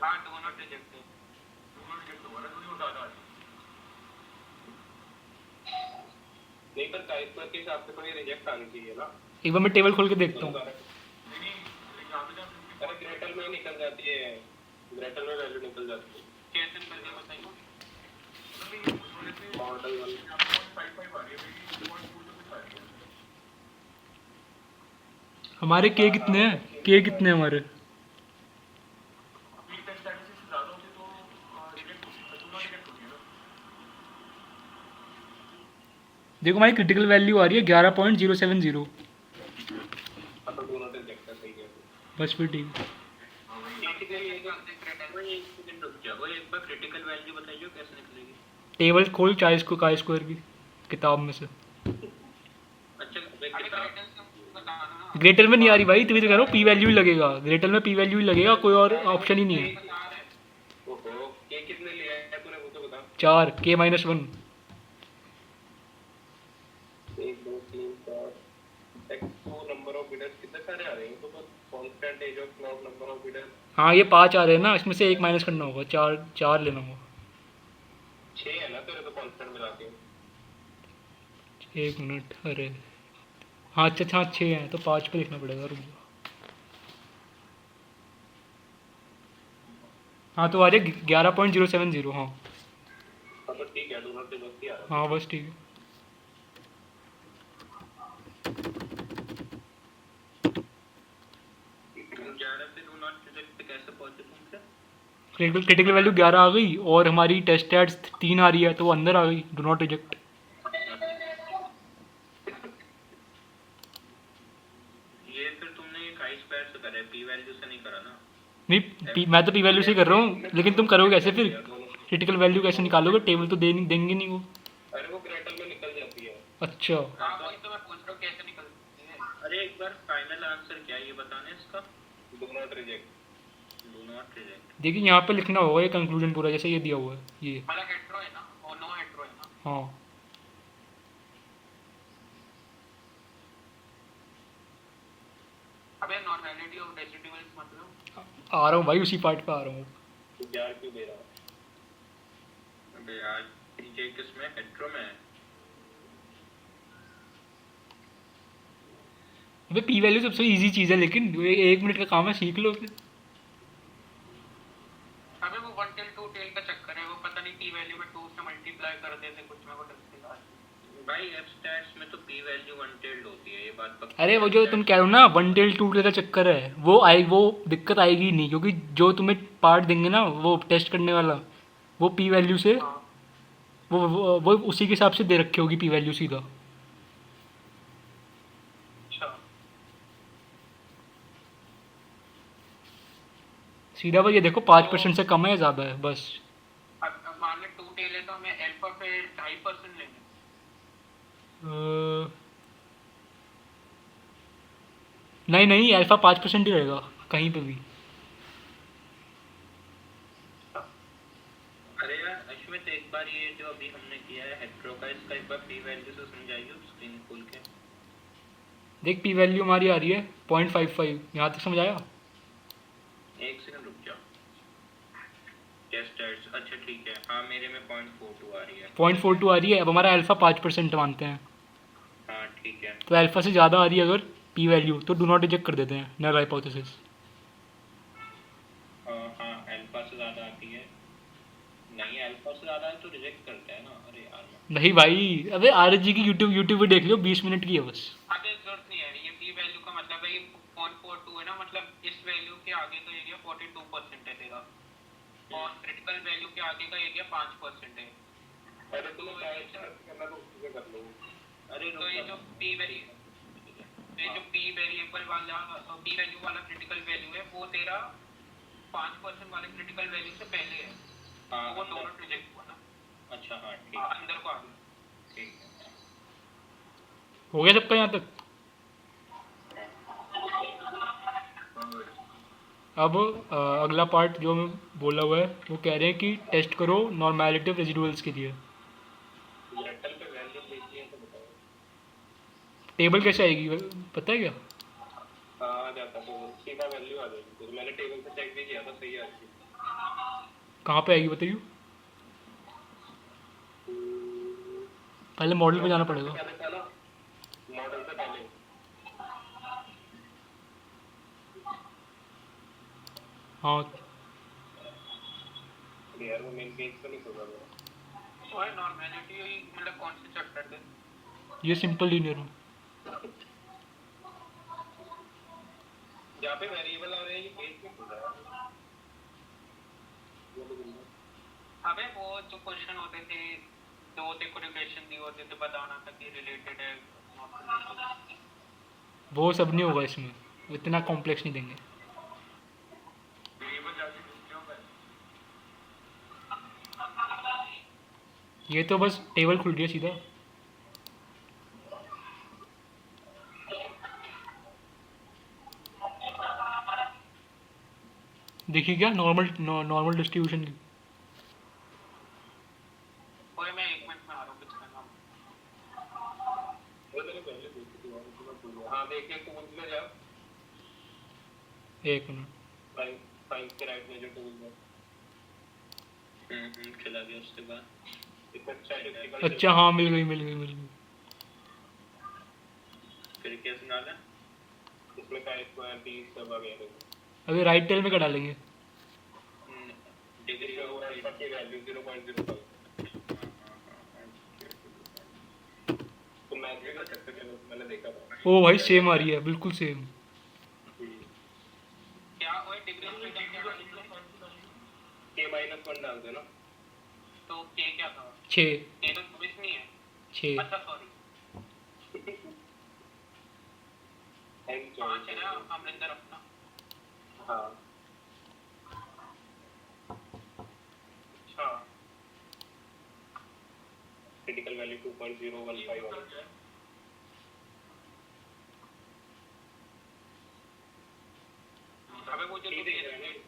हाँ डू नॉट रिजेक्ट है। नहीं पर काई स्क्वायर के हिसाब से तो ये रिजेक्ट आनी चाहिए ना। एक बार मैं टेबल खोल के देखता हूँ। अरे ग्रेटर में निकल जाती है, ग्रेटर में वैल्यू निकल जाती है। कैसे करके बताइए। मॉडल 1 हमारे के कितने हैं? के कितने हैं हमारे? देखो हमारी क्रिटिकल वैल्यू आ रही है 11.070। अब तो डू नॉट रिजेक्ट है, सही है। बस फिर ठीक है। रुक जाओ, एक बार क्रिटिकल वैल्यू बताइए कैसे निकलेगी। टेबल खोल चाहे इसको का स्क्वायर की किताब में से। अच्छा ग्रेटर में नहीं आ रही भाई, तभी तो कह रहा हूँ पी वैल्यू ही लगेगा। ग्रेटर में पी वैल्यू ही लगेगा, कोई और ऑप्शन ही नहीं है। ओहो के कितने लिया है तूने वो तो बता। 4 K-1। 1 2 3 4 x 2 number of bits कितने सारे आ रहे हैं तो बस constant age of clock number of bidder हाँ ये 5 आ रहे हैं ना, इसमें से एक माइनस करना होगा, 4 लेना होगा। 6 है ना तेरे तो कांस्टेंट मिला के। 1 मिनट, अरे हाँ अच्छा हाँ 6 हैं तो 5 पे लिखना पड़ेगा, रुक जाओ। हाँ तो आ रही है 11.070। हाँ हाँ तो ठीक है, डू नॉट रिजेक्ट ही आ रहा हाँ बस ठीक है। तुम 11 पे डू नॉट रिजेक्ट पे कैसे पहुंचे तुमसे? क्रिटिकल वैल्यू 11 आ गई और हमारी टेस्ट एड्स 3 आ रही है तो वो अंदर आ गई, डू नॉट रिजेक्ट। ये फिर तुमने एक आई स्क्वायर से करा है, पी वैल्यू से नहीं करा ना? नहीं मैं तो पी वैल्यू से ही कर रहा हूँ, लेकिन तुम करोगे कैसे फिर? क्रिटिकल वैल्यू कैसे निकालोगे? टेबल तो देंगे नहीं वो। अरे वो ग्रेटल में निकल जाती है। अच्छा हाँ वही तो मैं पूछ रहा हूँ कैसे निकलती है। अरे एक बार फाइनल आंसर क्या है ये बताने इसका? Do not reject. Do not reject. देखिए यहाँ पे लिखना होगा ये कंक्लूजन पूरा, जैसे ये दिया हुआ है ये। मतलब हेट्रो है ना और नो हेट्रो है ना। हाँ अबे नॉर्मलिटी ऑफ रेसिडुअल्स मतलब आ रहा हूँ भाई, उसी पार्ट पे आ रहा हूँ। तो यार क्यों दे रहा है? अबे यार ये किसमें हेट्रो में है? अबे पी वैल्यू सबसे इजी चीज़ है, लेकिन 1 मिनट का काम है, सीख लो फिर। अबे वो 1 टेल 2 टेल का चक्कर है, वो पता नहीं पी वैल्यू में 2 से मल्टीप्लाई कर देते कुछ में, वो डरते हैं भाई एफ स्टैट्स में तो पी वैल्यू अनटेल्ड होती है, ये बात पक्की अरे है। वो जो तुम कह रहे हो ना 1 टेल 2 टेल का चक्कर है, वो दिक्कत आएगी नहीं, क्योंकि जो तुम्हें पार्ट देंगे ना वो टेस्ट करने वाला, वो पी वैल्यू से वो उसी के हिसाब से दे रखी होगी पी वैल्यू सीधा। अच्छा सीधा बस ये देखो 5% से कम है या ज़्यादा है बस। अब मान ले 2 टेल है तो हमें अल्फा पे 2.5% लेंगे। नहीं नहीं, अल्फा 5% ही रहेगा कहीं पे भी। अरे यार अश्वित एक बार ये जो अभी हमने किया है हेट्रो का, इसका एक बार पी वैल्यू से समझाइए स्क्रीन खोल के। देख पी वैल्यू हमारी आ रही है 0.55, यहाँ तक समझ आया? एक सेकंड रुक जाओ। टेस्ट एड्स अच्छा ठीक है, हाँ मेरे में 0.42 आ रही है। 0.42 आ रही है, अब हमारा अल्फा 5% मानते हैं, हाँ ठीक है। तो अल्फा से ज़्यादा आ रही है अगर पी वैल्यू तो डू नॉट रिजेक्ट कर देते हैं, नल हाइपोथेसिस। हाँ अल्फा से ज़्यादा आती है, नहीं अल्फा से ज़्यादा है तो रिजेक्ट करते हैं ना। अरे यार नहीं भाई, अबे आर जी की यूट्यूब पे देख लो, 20 मिनट की है बस। अबे जरूरत नहीं है, ये पी वैल्यू का मतलब है ये 0.42 है ना, मतलब इस वैल्यू के आगे का एरिया 42% है तेरा, और क्रिटिकल वैल्यू के आगे का एरिया 5% है। अरे तुम्हें टाइप करना तो उसी से कर लो। अरे तो ये जो पी वेरिएबल वाला पी वैल्यू वाला क्रिटिकल वैल्यू है वो तेरा 5% वाले क्रिटिकल वैल्यू से पहले है, हाँ तो वो दोनों रिजेक्ट हुआ ना। अच्छा हाँ ठीक है अंदर को आ गया। ठीक है। हो गया सबका यहाँ तक? अब अगला पार्ट जो मैं बोला हुआ है वो कह रहे हैं कि टेस्ट करो नॉर्मलिटी ऑफ रेजिडुअल्स के लिए। ग्रेटल पे वैल्यू देखी है तो बताओ। टेबल कैसे आएगी पता है क्या? हाँ आ जाता तो सीधा वैल्यू आ जाएगी, तो मैंने टेबल से चेक भी किया था, सही आ रही थी। कहाँ पे आएगी बताइए? पहले मॉडल पे जाना पड़ेगा। क्या देखा ना मॉडल से पहले। हाँ यार वो मेन पेज पे नहीं खोला मैं। और नॉर्मलिटी मतलब कौन से चैप्टर के? ये सिंपल लीनियर है। जहाँ पे वेरिएबल आ रहे हैं ये पेज में खुल रहा है। अबे वो जो क्वेश्चन होते थे, दो ते को रिलेशन दिए होते थे, बताना था कि रिलेटेड है नॉट रिलेटेड। वो सब नहीं होगा इसमें, इतना कॉम्प्लेक्स नहीं देंगे। वेरिएबल जाके क्यों है? ये तो बस टेबल खुल रही है सीधा। देखिए क्या नॉर्मल डिस्ट्रीब्यूशन की। ओए मैं 1 मिनट में आ रहा हूँ कुछ करना। वो मैंने पहले देखी थी और उसमें भूल गया। हाँ देखिए टूल्स में जाओ। एक मिनट। फाइव के राइट में जो टूल है चला गया उसके बाद इसमें स्टैटिस्टिकल अच्छा हाँ, मिल गई। फिर कैसे डाला? इसमें का स्क्वायर डी सब आ गया। अभी राइट टेल में क्या डालेंगे? डिग्री इसका वो अल्फा की वैल्यू 0.05 तो मैच भी कर सकते थे, मैंने देखा था। ओ भाई सेम आ रही है, बिल्कुल सेम। क्या वो डिग्री में क्या डालेंगे? k-1 डाल देना। तो के क्या था? 6 के तो 24 नहीं है। 6 अच्छा सॉरी, 5 है ना अमरिंदर अपना। हाँ अच्छा क्रिटिकल वैल्यू 2.015 वाला। अबे वो जो ठीक तुम है दे रहे थे।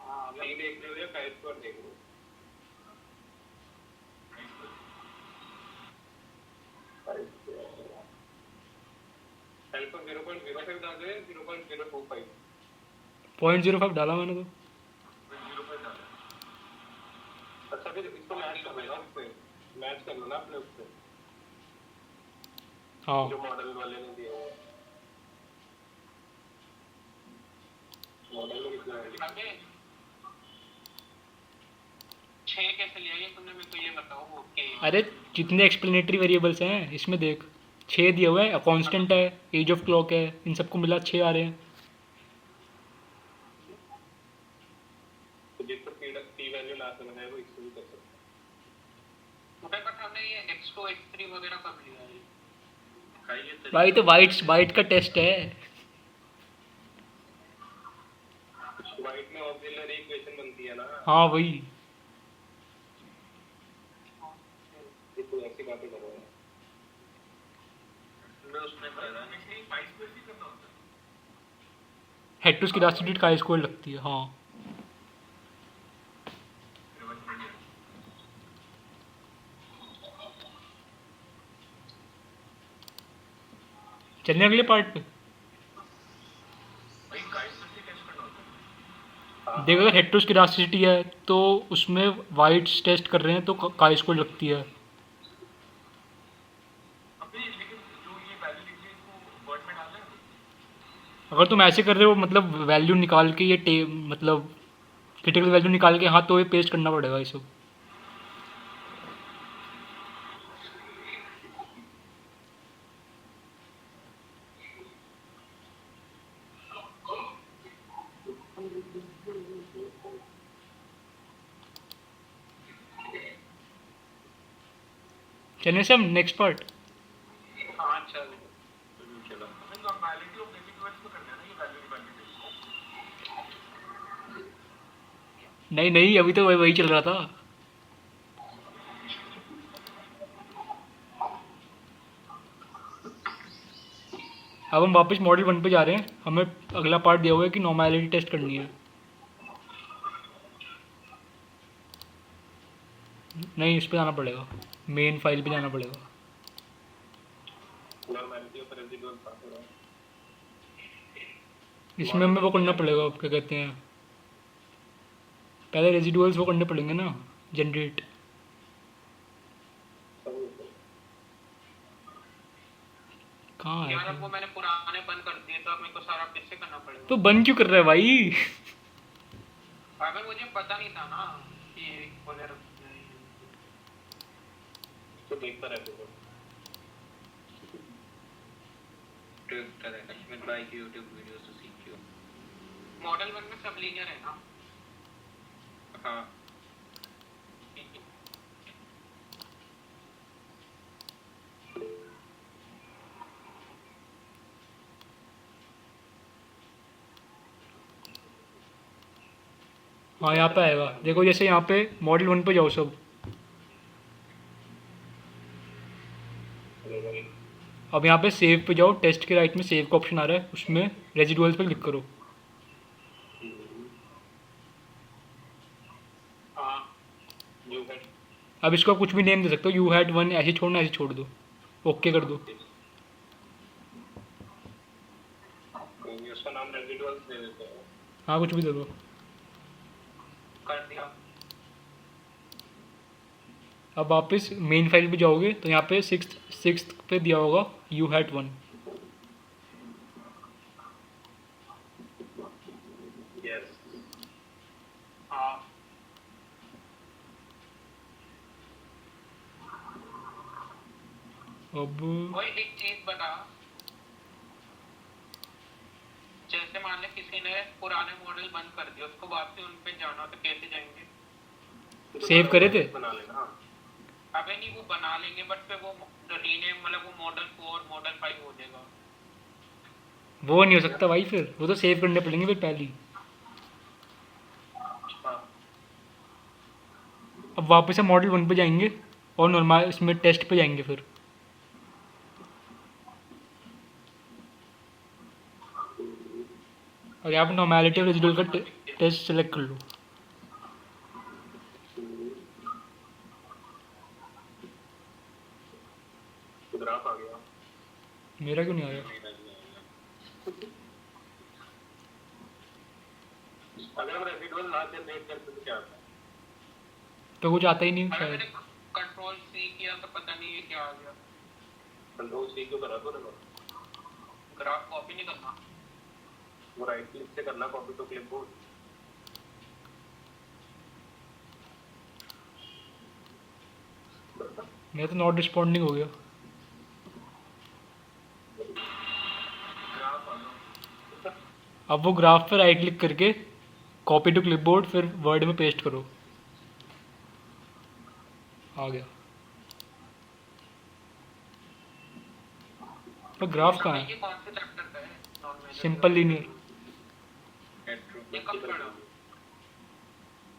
हाँ नहीं देख रहे हो या का स्क्वायर देख रहे हो? अल्फा 0.05 डाल दे 0.025 0.05 डाला मैंने तो। 0.05 डाला। अच्छा फिर इसको मैच कर लेना, उससे मैच कर लेना अपने उससे हाँ जो मॉडल वाले ने दिया है। मॉडल में कितना है? अबे 6 कैसे लिया ये तुमने, मेरे को ये बताओ। ओके अरे जितने एक्सप्लेनेटरी वेरिएबल्स हैं इसमें देख, 6 दिए हुए हैं, कांस्टेंट है, एज ऑफ क्लॉक है, इन सबको मिला 6 आ रहे हैं। तो जिसको पी वैल्यू लास्ट में है वो इसको भी कर सकते हैं। मुझे पता हमने ये x2 x3 वगैरह कब लिया है? भाई तो वाइट का टेस्ट है। वाइट में ऑक्सिलरी इक्वेशन बनती है ना। हाँ वही। ये तो ऐसी बातें कर रहे हैं। मैं उसमें कर रहा हूँ हेड टू स्केलास्टिसिटी का स्क्वायर लगती है। हाँ चलने अगले पार्ट पे। देखो अगर हेड टू स्केलास्टिसिटी है तो उसमें वाइट्स टेस्ट कर रहे हैं तो का स्क्वायर लगती है। अगर तुम ऐसे कर रहे हो मतलब वैल्यू निकाल के ये मतलब क्रिटिकल वैल्यू निकाल के, हाँ तो ये पेस्ट करना पड़ेगा ये सब। चलिए सब नेक्स्ट पार्ट। हाँ चल चलो नहीं अभी तो वही चल रहा था। अब हम वापस मॉडल 1 पे जा रहे हैं, हमें अगला पार्ट दिया हुआ है कि नॉर्मैलिटी टेस्ट करनी है। नहीं इस पे जाना पड़ेगा, मेन फाइल पे जाना पड़ेगा। नॉर्मैलिटी ऑफ रेसिडुअल पास हो रहा है। इसमें हमें वो करना पड़ेगा, अब क्या कहते हैं, पहले रेजिडुअल्स वो करने पड़ेंगे ना, जनरेट। कहाँ है? यार अब वो मैंने पुराने बंद कर दिए तो अब मेरे को सारा फिर से करना पड़ेगा। तो बंद क्यों कर रहा है भाई? अगर मुझे पता नहीं था ना कि ये वगैरह तो देखता रहते हो। देखता रहना, मैं ट्राई की यूट्यूब वीडियो से सीखी हूँ। मॉडल 1 में सब लीनियर है ना? हाँ ठीक है। हाँ यहाँ पे आएगा, देखो जैसे यहाँ पे मॉडल 1 पे जाओ सब। अब यहाँ पे सेव पे जाओ, टेस्ट के राइट में सेव का ऑप्शन आ रहा है, उसमें रेजिडुअल्स पे क्लिक करो। हाँ यू है। अब इसको आप कुछ भी नेम दे सकते हो, यू हैड 1 ऐसे छोड़ना, ऐसे छोड़ दो, ओके कर दो। कोई उसका नाम रेजिडुअल्स दे देते हैं। हाँ कुछ भी दे दो। कर दिया। अब वापस मेन फाइल पे जाओगे तो यहाँ पे सिक्स्थ पे दिया होगा यू हैड 1। यस हाँ अब वही एक चीज बता, जैसे मान ले किसी ने पुराने मॉडल बंद कर दिया, उसको वापस उन पे जाना तो कैसे जाएंगे? सेव करे थे? बना लेना। हाँ अबे नहीं, वो बना लेंगे बट फिर वो रीनेम मतलब वो मॉडल 4 मॉडल 5 हो जाएगा। वो नहीं हो सकता भाई, फिर वो तो सेव करने पड़ेंगे फिर पहले ही। अब वापस से मॉडल 1 पे जाएंगे और नॉर्मल इसमें टेस्ट पे जाएंगे फिर। और यहाँ पे नॉर्मेलिटी और रेजिडुअल का टेस्ट सेलेक्ट कर लो। ग्राफ आ गया। मेरा क्यों नहीं आया? अगर हम रेजिडुअल ना जनरेट करते तो क्या आता है? तो कुछ आता ही नहीं अगर शायद। मैंने कंट्रोल सी किया तो पता नहीं ये क्या आ गया। कंट्रोल सी क्यों करा तो ना, ग्राफ कॉपी नहीं करना। वो राइट क्लिक से करना कॉपी टू क्लिपबोर्ड। मेरा तो नॉट रिस्पॉन्डिंग हो गया। ग्राफ आ गया। अब वो ग्राफ पे राइट क्लिक करके कॉपी टू क्लिपबोर्ड फिर वर्ड में पेस्ट करो। आ गया। पर ग्राफ कहाँ है? ये कौन से चैप्टर का है? Non simple linear. ये कब पढ़ा?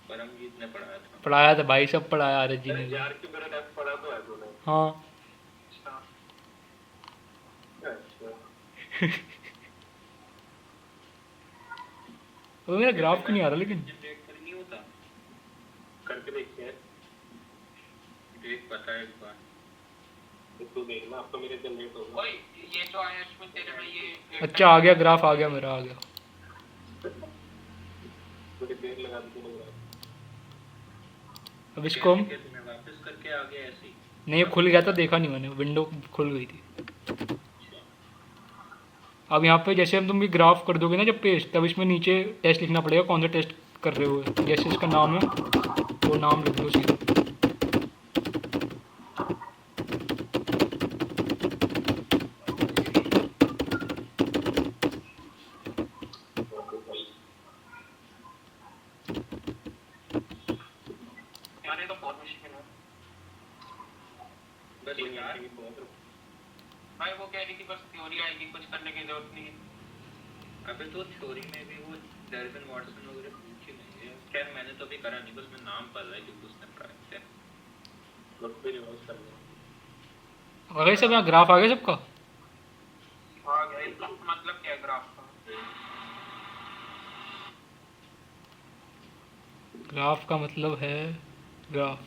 परमजीत ने पढ़ाया था। पढ़ाया था भाई, सब पढ़ाया आरज जी ने। यार की मेरा डेफ पढ़ा तो है तूने। हाँ अच्छा अच्छा वो मेरा ग्राफ क्यों नहीं आ रहा लेकिन? जनरेट कर नहीं होता, करके देखते हैं। देख पता है एक बार। तू देखना, अब तो मेरे जनरेट होगा। ओए ये जो आया इसमें तेरे में ये अच्छा आ गया ग्राफ, आ गया मेरा, आ गया। थोड़ी देर लगा दी तूने ग्राफ। अब इसको हम कैसे मैं वापस करके आ गया ऐसे ही। नहीं, खुल गया था, देखा नहीं मैंने, विंडो खुल गई थी। अब यहाँ पे जैसे हम तुम भी ग्राफ कर दोगे ना जब पेस्ट, तब इसमें नीचे टेस्ट लिखना पड़ेगा, कौन सा टेस्ट कर रहे हो। जैसे इसका नाम है वो नाम लिख दो सीधा। यार ये तो बहुत मुश्किल है बस यार भाई। वो कह रही थी बस थ्योरी आएगी, कुछ करने की जरूरत नहीं है। अबे तो थ्योरी में भी वो डार्विन वाटसन वगैरह पूछ ही लेंगे। खैर मैंने तो अभी करा नहीं, बस मैं नाम पढ़ रहा है क्योंकि उसने पढ़ाया था। लोग भी रिवर्स कर लें। आ गया सब, यहाँ ग्राफ आ गया सबका। आ गया। इसका मतलब क्या है ग्राफ का? ग्राफ का मतलब है ग्राफ।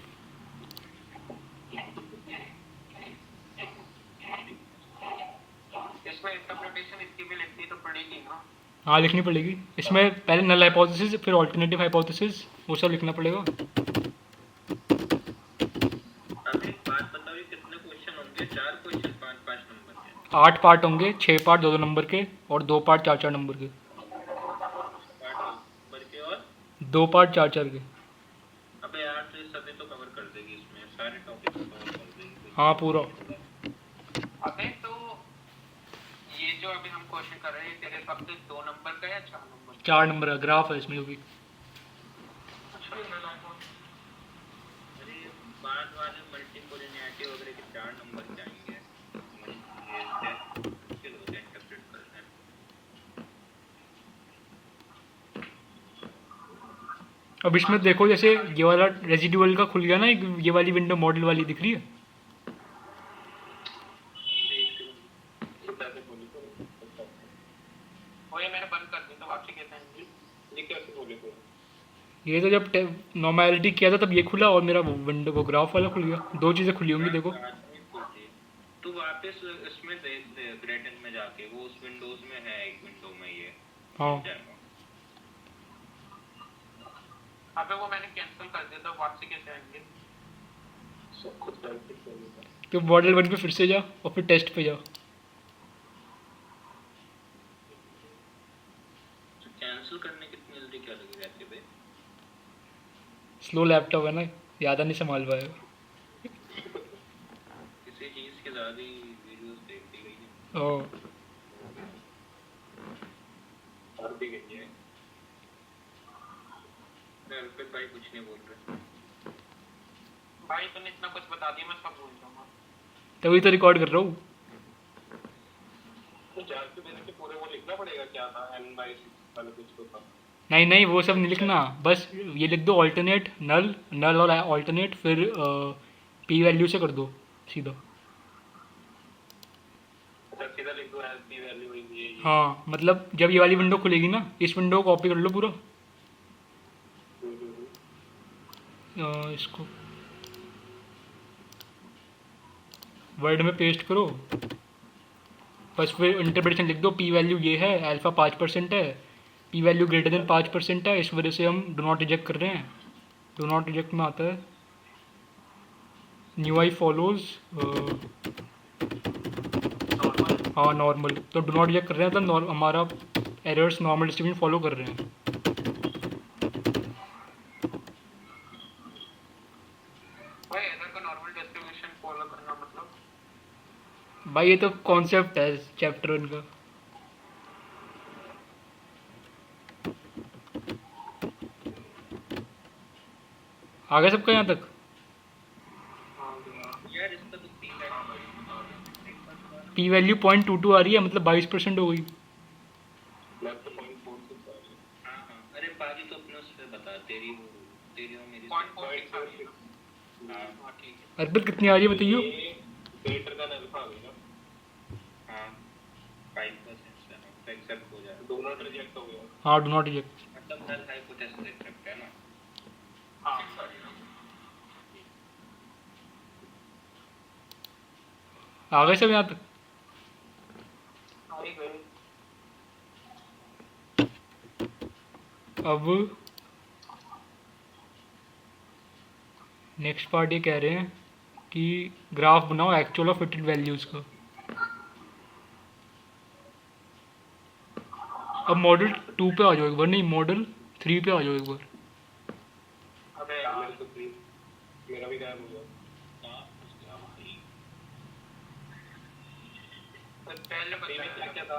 इसमें इंटरप्रिटेशन इसकी भी लिखनी तो पड़ेगी ना। हाँ लिखनी पड़ेगी। इसमें पहले नल हाइपोथेसिस, फिर ऑल्टरनेटिव हाइपोथेसिस, वो सब लिखना पड़ेगा। अभी एक बात बताओ, ये कितने क्वेश्चन होंगे? 4 क्वेश्चन 5-5 नंबर के। 8 पार्ट होंगे, 6 पार्ट 2-2 नंबर के और 2 पार्ट 4-4 नंबर के। 8 नंबर के और 2 पार्ट 4-4 के। अबे यार तो ये सभी तो कवर कर देगी, इसमें सारे टॉपिक कवर कर देगी। हाँ पूरा। अबे तो ये जो अभी हम क्वेश्चन कर रहे हैं तेरे हिसाब से 2 नंबर का या 4 नंबर? 4 नंबर का ग्राफ है इसमें भी। अरे बाद वाले मल्टीकोलिनियरिटी वगैरह के 4 नंबर के आएंगे। ये मुश्किल होता है इंटरप्रेट करना। अब इसमें देखो जैसे ये वाला रेजिडुअल का खुल गया ना, ये वाली विंडो मॉडल वाली दिख रही है। वो ये मैंने बंद कर दी तो वापसी कैसे आएंगी? ये कैसे बोले तो? ये तो जब नॉर्मेलिटी किया था तब ये खुला और मेरा वो विंडो वो ग्राफ वाला खुल गया। 2 चीज़ें खुली होंगी देखो। तू वापस इसमें देख दे ग्रेटन में जाके, वो उस विंडोज में है, एक विंडो में ये हाँ अबे वो मैंने कैंसिल कर दिया था, वापसी कैसे आएंगे? सब कुछ कैंसिल कर देता। तो मॉडल 1 पे फिर से जा और फिर टेस्ट पे जा। कैंसिल करने कितनी जल्दी क्या लगी रहती है भाई? स्लो लैपटॉप है ना, ज़्यादा नहीं संभाल पाएगा। किसी चीज़ के ज़्यादा ही वीडियोस देखती गई है। ओ और भी गई है। अर्पित भाई कुछ नहीं बोल रहे। भाई तूने इतना कुछ बता दिया, मैं सब भूल जाऊंगा। तभी तो रिकॉर्ड कर रहा हूँ। तो जान के मैंने के पूरे वो लिखना पड़ेगा क्या था n/6 वाला कुछ तो था। नहीं नहीं वो सब नहीं लिखना, बस ये लिख दो ऑल्टरनेट नल, नल और ऑल्टरनेट, फिर पी वैल्यू से कर दो सीधा। अच्छा सीधा लिख दो एज p वैल्यू ये। हाँ मतलब जब ये वाली विंडो खुलेगी ना, इस विंडो को कॉपी कर लो पूरा, इसको वर्ड में पेस्ट करो, बस फिर इंटरप्रिटेशन लिख दो। पी वैल्यू ये है, अल्फा 5% है, पी वैल्यू ग्रेटर देन 5% है, इस वजह से हम डो नॉट रिजेक्ट कर रहे हैं। डो नॉट रिजेक्ट में आता है न्यू आई फॉलोज, हाँ नॉर्मल, तो डो नॉट रिजेक्ट कर रहे हैं मतलब हमारा एरर्स नॉर्मल डिस्ट्रीब्यूशन फॉलो कर रहे हैं। भाई एरर का नॉर्मल डिस्ट्रीब्यूशन फॉलो करना मतलब? भाई ये तो कॉन्सेप्ट है चैप्टर 1 का। आ गया सबका यहाँ तक? यार इसका तो पी वैल्यू पी वैल्यू 0.22 आ रही है, मतलब 22% हो गई। मैं तो 0.46 आ रही है। हाँ हाँ, अरे बाकी तो अपने उस पे बता, तेरी वो मेरी 0.46 आ रही है। हाँ हाँ ठीक है। अर्पित कितनी आ रही है बताइयो? ये ग्रेटर देन अल्फा आ गई ना। हाँ 5% से एक्सेप्ट हो जाए, डू नॉट रिजेक्ट हो गया। हाँ डो नॉट रिजेक्ट। मतलब नल हाइपोथेसिस एक्सेप्ट है ना। हाँ आ गए सब यहाँ तक? आ ही गए। अब नेक्स्ट पार्ट ये कह रहे हैं कि ग्राफ बनाओ एक्चुअल और फिटेड वैल्यूज़ का। अब मॉडल 2 पे आ जाओ एक बार, नहीं मॉडल 3 पे आ जाओ एक बार। अबे यार मेरे तो मेरा भी गायब हो गया। पहले टीवी बताया क्या क्या था?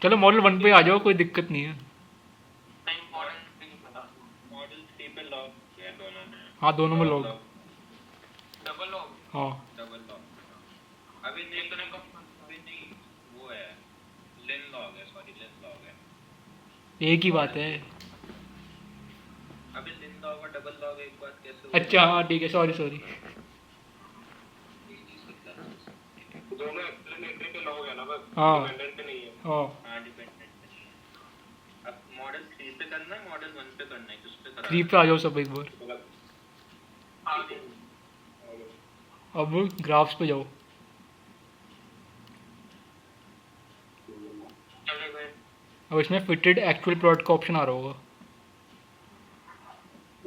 चलो मॉडल 1 पे आ जाओ, कोई दिक्कत नहीं है। नहीं मॉडल नहीं पता। मॉडल 3 पे लॉग है दोनों में। हाँ दोनों में लॉग। Double log. हाँ डबल लॉग। अभी नहीं एक तो नहीं कम। अभी नहीं, वो है लेन लॉग है, सॉरी लेन लॉग है। एक ही बात है। अभी लेन लॉग और डबल लॉग एक बात कैसे हो अच्छा हाँ ठीक है, सॉरी सॉरी। दोनों एक्सप्लेनेटरी पे लॉग है ना बस, हाँ। डिपेंडेंट पे नहीं है। हाँ हाँ डिपेंडेंट नहीं है। अब मॉडल 3 पे करना है, मॉडल 1 पे करना है, किस पे करा 3 पे आ जाओ सब एक बार। मतलब आ गए। अब ग्राफ्स पे जाओ। चले गए। अब इसमें फिटेड एक्चुअल प्लॉट का ऑप्शन आ रहा होगा,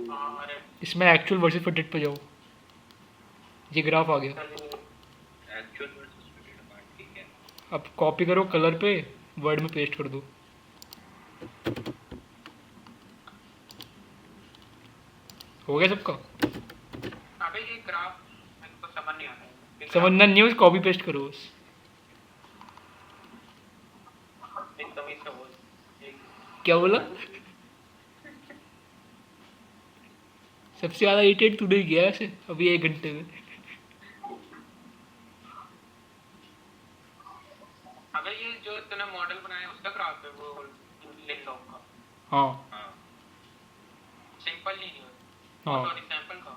हाँ अरे इसमें एक्चुअल वर्सेस फिटेड पे जाओ। ये ग्राफ आ गया। चले गए। एक्चुअल वर्सेस फिटेड पार्ट, ठीक है। अब कॉपी करो कलर पे, वर्ड में पेस्ट कर दो। हो गया सबका? अबे ये ग्राफ मेरे को समझ नहीं आ रहा है। समझना नहीं है, बस कॉपी पेस्ट करो बस। एकदम ही से बोल। क्या बोला? सबसे ज़्यादा इरिटेट तूने ही किया है ऐसे अभी 1 घंटे में। अबे ये जो तूने मॉडल बनाया उसका ग्राफ है वो लेन लॉग का। हाँ हाँ सिंपल नहीं है। हाँ। सॉरी सैंपल का।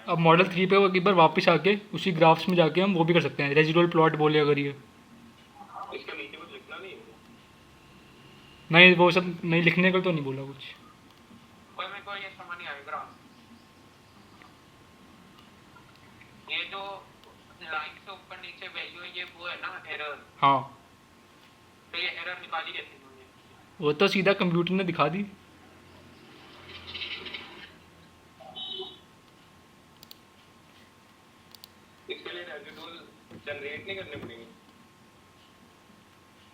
अब मॉडल 3 पे एक बार वापस आके उसी ग्राफ्स में जाके हम वो भी कर सकते हैं, रेजिडुअल प्लॉट बोले अगर ये। इसके नीचे कुछ लिखना नहीं है। नहीं वो सब नहीं, लिखने का तो नहीं बोला कुछ। कोई मेरे को ये समझ नहीं आया ग्राफ। ये जो लाइन से ऊपर नीचे वैल्यू है ये वो है ना एरर। हाँ तो ये एरर निकाली कैसे इन्होंने? वो तो सीधा कंप्यूटर ने दिखा दी। इसके लिए रेजिडुअल जनरेट नहीं करने पड़ेंगे।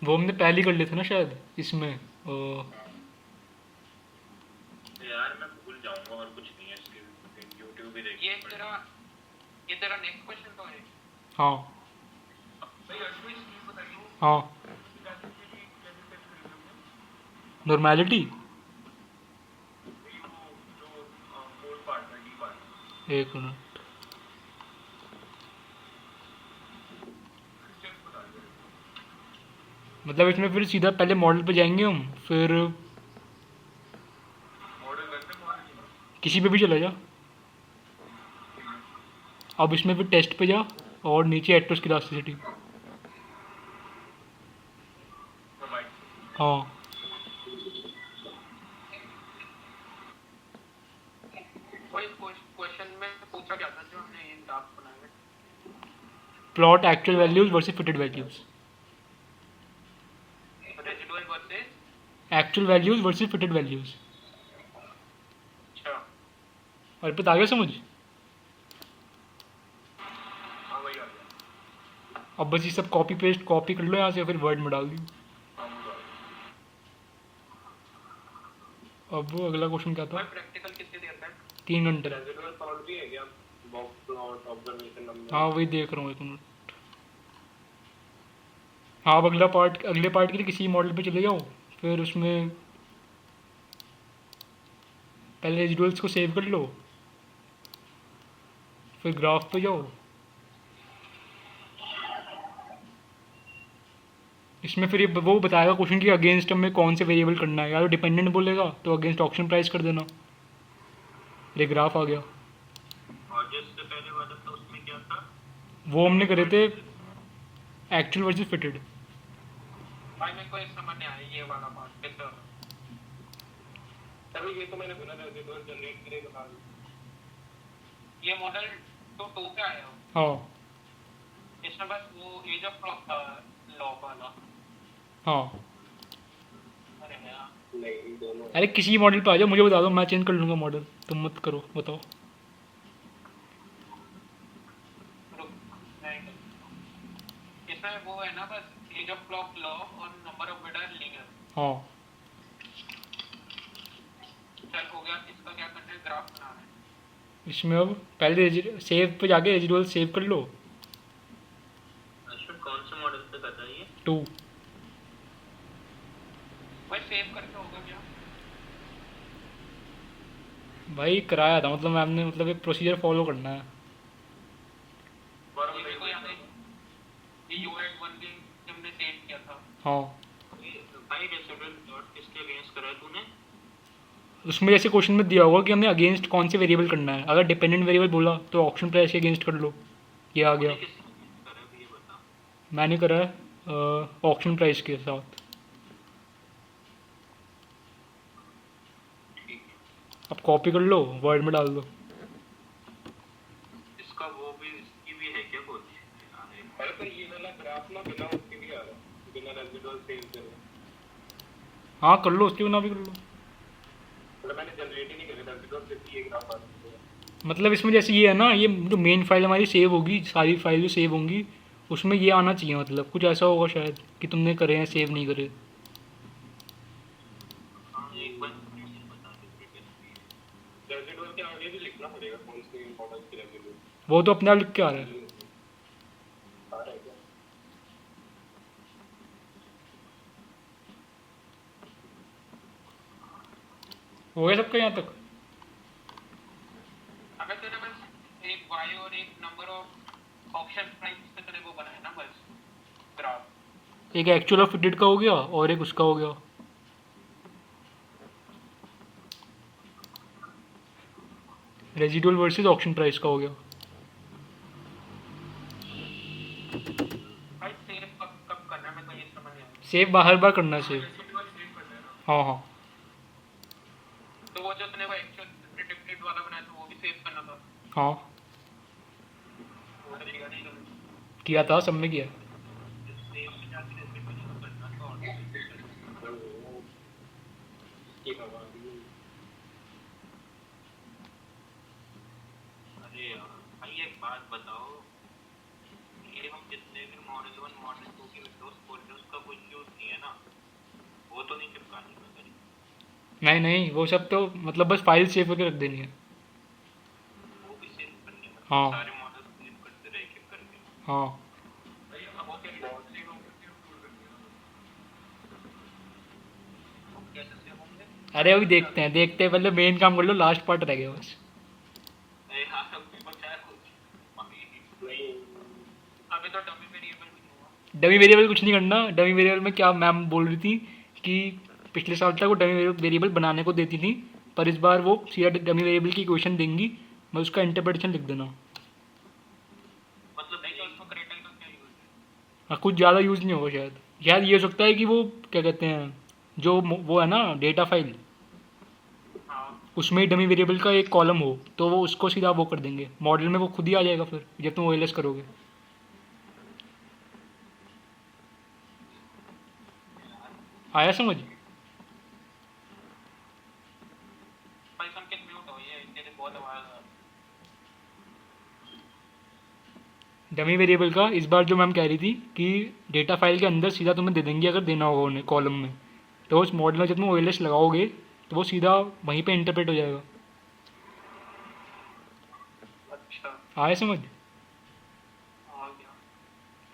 वो हमने पहले ही कर लिए थे ना शायद इसमें। यार मैं भूल जाऊंगा और कुछ नहीं है इसके यूट्यूब भी देख। ये तेरा नेक्स्ट क्वेश्चन तो है। हाँ भाई अश्विन प्लीज बताइए हाँ नॉर्मेलिटी जो फोर्थ पार्ट है डी पार्ट। एक मिनट। मतलब इसमें फिर सीधा पहले मॉडल पे जाएंगे हम, फिर मॉडल वैसे मॉडल किसी पे भी चला जा। अब इसमें फिर टेस्ट पे जा और नीचे एट्रोस की इलास्टिसिटी। प्रोवाइड। हाँ कोई क्वेश्चन में पूछा क्या था जो हमने ये डार्क बनाया? Plot actual values versus fitted values. Residual versus actual values versus fitted values. अच्छा और पता आ गया समझ? हाँ वही आ गया। अब बस ये सब कॉपी पेस्ट कॉपी कर लो यहाँ से, फिर वर्ड में डाल दी। हाँ वो आ गया। अब वो अगला क्वेश्चन क्या भाई था? प्रैक्टिकल कितने देर तक? 3 घंटे। रेजिडुअल प्लॉट भी है क्या? Box plot, observation number. हाँ वही देख रहा हूँ, एक मिनट। हाँ अब अगला पार्ट, अगले पार्ट के लिए किसी मॉडल पे चले जाओ, फिर उसमें पहले रेजिडुअल्स को सेव कर लो, फिर ग्राफ पे जाओ। इसमें फिर ये वो बताएगा क्वेश्चन कि अगेंस्ट हमें कौन से वेरिएबल करना है। या तो डिपेंडेंट बोलेगा तो अगेंस्ट ऑप्शन प्राइस कर देना। ये ग्राफ आ गया। और जिससे पहले वाला था उसमें क्या था? वो हमने करे थे एक्चुअल वर्सेस फिटेड। भाई मेरे को ये समझ नहीं आया ये वाला पार्ट कैसे होगा? तभी ये तो मैंने बोला रेजिडुअल जनरेट करेगा बता दो। ये मॉडल तो 2 पे आया हो, हाँ इसमें बस वो एज ऑफ लॉग वाला। हाँ। अरे यार नहीं दोनों। अरे किसी मॉडल पे आ जाओ, मुझे बता दो, मैं चेंज कर लूँगा मॉडल। तुम मत करो, बताओ। रुक नहीं इसमें वो है ना बस एज ऑफ क्लॉक लॉग और number of bid are linear. हाँ चल हो गया। इसका क्या करना है? ग्राफ बनाना है। इसमें अब पहले सेव पे जाके रेजिडुअल सेव कर लो। अश्विन कौन से मॉडल पे कर रहा है ये? 2। भाई सेव करके होगा क्या? भाई कराया था, मतलब मैम ने, मतलब एक प्रोसीजर फॉलो करना है। ये मेरे को याद है ये यूएट 1 के हमने सेव किया था। हाँ भाई रेजिडुअल प्लॉट किसके अगेंस्ट करा है तूने? उसमें जैसे क्वेश्चन में दिया होगा कि हमें अगेंस्ट कौन से वेरिएबल करना है। अगर डिपेंडेंट वेरिएबल बोला तो ऑप्शन प्राइस के अगेंस्ट कर लो। ये आ गया। किसके अगेंस्ट करा है ये बता। मैंने करा है ऑप्शन प्राइस के साथ। अब कॉपी कर लो, वर्ड में डाल दो। इसका वो भी इसकी भी है क्या कुछ? अरे पर ये वाला ग्राफ ना बिना उसके भी आ रहा है, बिना रेजिडुअल सेव करे। हाँ कर लो, उसके बिना भी कर लो। मतलब मैंने जनरेट ही नहीं करे रेजिडुअल, सिर्फ ये ग्राफ आ रहा है। मतलब इसमें जैसे ये है ना, ये जो मेन फाइल हमारी सेव होगी, सारी फाइल जो सेव होंगी उसमें ये आना चाहिए। मतलब कुछ ऐसा होगा शायद कि तुमने करे हैं, सेव नहीं करे। हाँ एक बार मुझे बता दो कैसे। रेजिडुअल के आगे भी लिखना पड़ेगा कौन से मॉडल की रेजिडुअल वो तो अपने आप लिख के आ रहा है। आ रहा है क्या? हो गया सबका यहाँ तक? अगर तूने बस एक y और एक नंबर ऑफ ऑप्शन प्राइस से तूने वो बनाया ना बस ग्राफ। एक एक्चुअल ऑफ फिटेड का हो गया और एक उसका हो गया। रेजिडुअल वर्सेस ऑप्शन प्राइस का हो गया। भाई सेव कब कब करना है? मेरे को ये समझ नहीं आया। सेव बाहर बार करना है सेव। रेसिडुअल सेव करना है ना? हाँ हाँ तो वो जो तूने वो एक्चुअल प्रिडिक्टेड वाला बनाया था वो भी सेव करना था। हाँ वो तरीका नहीं करना। किया था, सब में किया। सेव में जाके रेसिडुअल करना तो की हवा भी अरे यार भाई एक बात बताओ, ये हम जितने भी मॉडल 1 मॉडल 2 की विंडोज खोलते हैं उसका कुछ यूज नहीं है ना, वो तो नहीं चिपकानी है कहीं, नहीं नहीं, वो सब तो मतलब बस फाइल सेव करके रख देनी है। वो भी सेव करनी है, हाँ सारे मॉडल सेव करते रहे एक एक करके। हाँ। वो कैसे सेव होंगे? अरे अभी देखते हैं, देखते हैं, पहले मेन काम कर लो, लास्ट पार्ट रह गया बस। अरे हाँ अभी बचा कुछ अभी नहीं अभी तो डमी वेरिएबल भी नहीं हुआ। डमी वेरिएबल कुछ नहीं करना। डमी वेरिएबल में क्या मैम बोल रही थी कि पिछले साल तक वो डमी वेरिएबल बनाने को देती थी, पर इस बार वो सीधा डमी वेरिएबल की क्वेश्चन देंगी, मैं उसका इंटरप्रिटेशन लिख देना। मतलब नहीं तो उसको क्रेटल का क्या यूज है? हाँ, कुछ ज़्यादा यूज़ नहीं होगा शायद। शायद ये हो सकता है कि वो क्या कहते हैं, जो वो है ना डेटा फाइल, हाँ उसमें डमी वेरिएबल का एक कॉलम हो, तो वो उसको सीधा वो कर देंगे मॉडल में, वो खुद ही आ जाएगा फिर जब तुम ओएलएस करोगे। आया समझ? पाइथन के म्यूट हो ये तेरे बहुत आवाज आ रहा है। डमी वेरिएबल का इस बार जो मैम कह रही थी कि डेटा फाइल के अंदर सीधा तुम्हें दे देंगे अगर देना होगा उन्हें कॉलम में, तो उस मॉडल में जब तुम ओएलएस लगाओगे तो वो सीधा वहीं पे इंटरप्रेट हो जाएगा। अच्छा आया समझ? आ गया।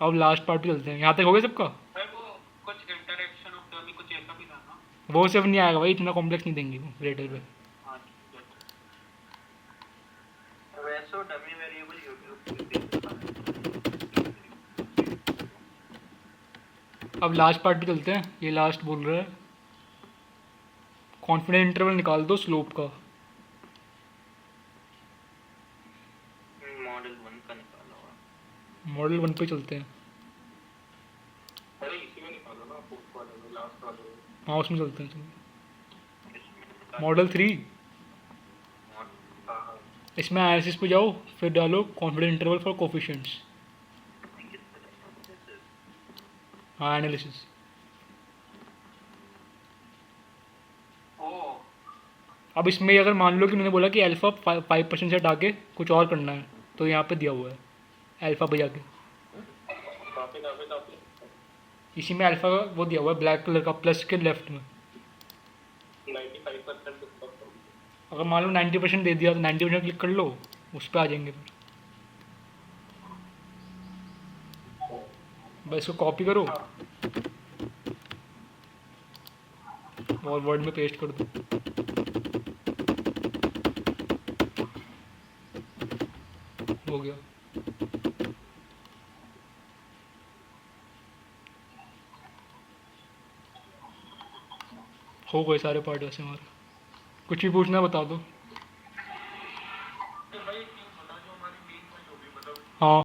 अब लास्ट पार्ट पे चलते हैं, यहाँ तक हो गया सबका? भाई वो कुछ इंटरेक्शन ऑफ डमी कुछ ऐसा भी था ना? वो सब नहीं आएगा भाई, इतना कॉम्प्लेक्स नहीं देंगे वो रेटर पे। हाँ वैसे डमी वेरिएबल यूट्यूब पे देख सकता है। अब लास्ट पार्ट पे चलते हैं, ये लास्ट बोल रहा है कॉन्फिडेंस इंटरवल निकाल दो स्लोप का। मॉडल 1 का निकाला हुआ। मॉडल 1 पे चलते हैं। अरे इसी में निकालो ना, फोर्थ वाले में, लास्ट वाले में। हाँ उसमें चलते हैं, चलो। इसमें मॉडल 3, हाँ हाँ इसमें एनालिसिस पे जाओ, फिर डालो कॉन्फिडेंस इंटरवल फॉर कोफिशिएंट्स। हाँ एनालिसिस। ओ अब इसमें अगर मान लो कि उन्होंने बोला कि अल्फ़ा 5% से हटा के कुछ और करना है, तो यहाँ पे दिया हुआ है अल्फ़ा पे जाके, काफी काफी काफी इसी में अल्फ़ा का वो दिया हुआ है ब्लैक कलर का प्लस के लेफ्ट में। 95% उसका अगर मान लो 90% दे दिया तो 90% क्लिक कर लो, उस पर आ जाएंगे फिर। बस इसको कॉपी करो और वर्ड में पेस्ट कर दो। हो गया। हो गए सारे पार्ट वैसे हमारे। कुछ भी पूछना बता दो।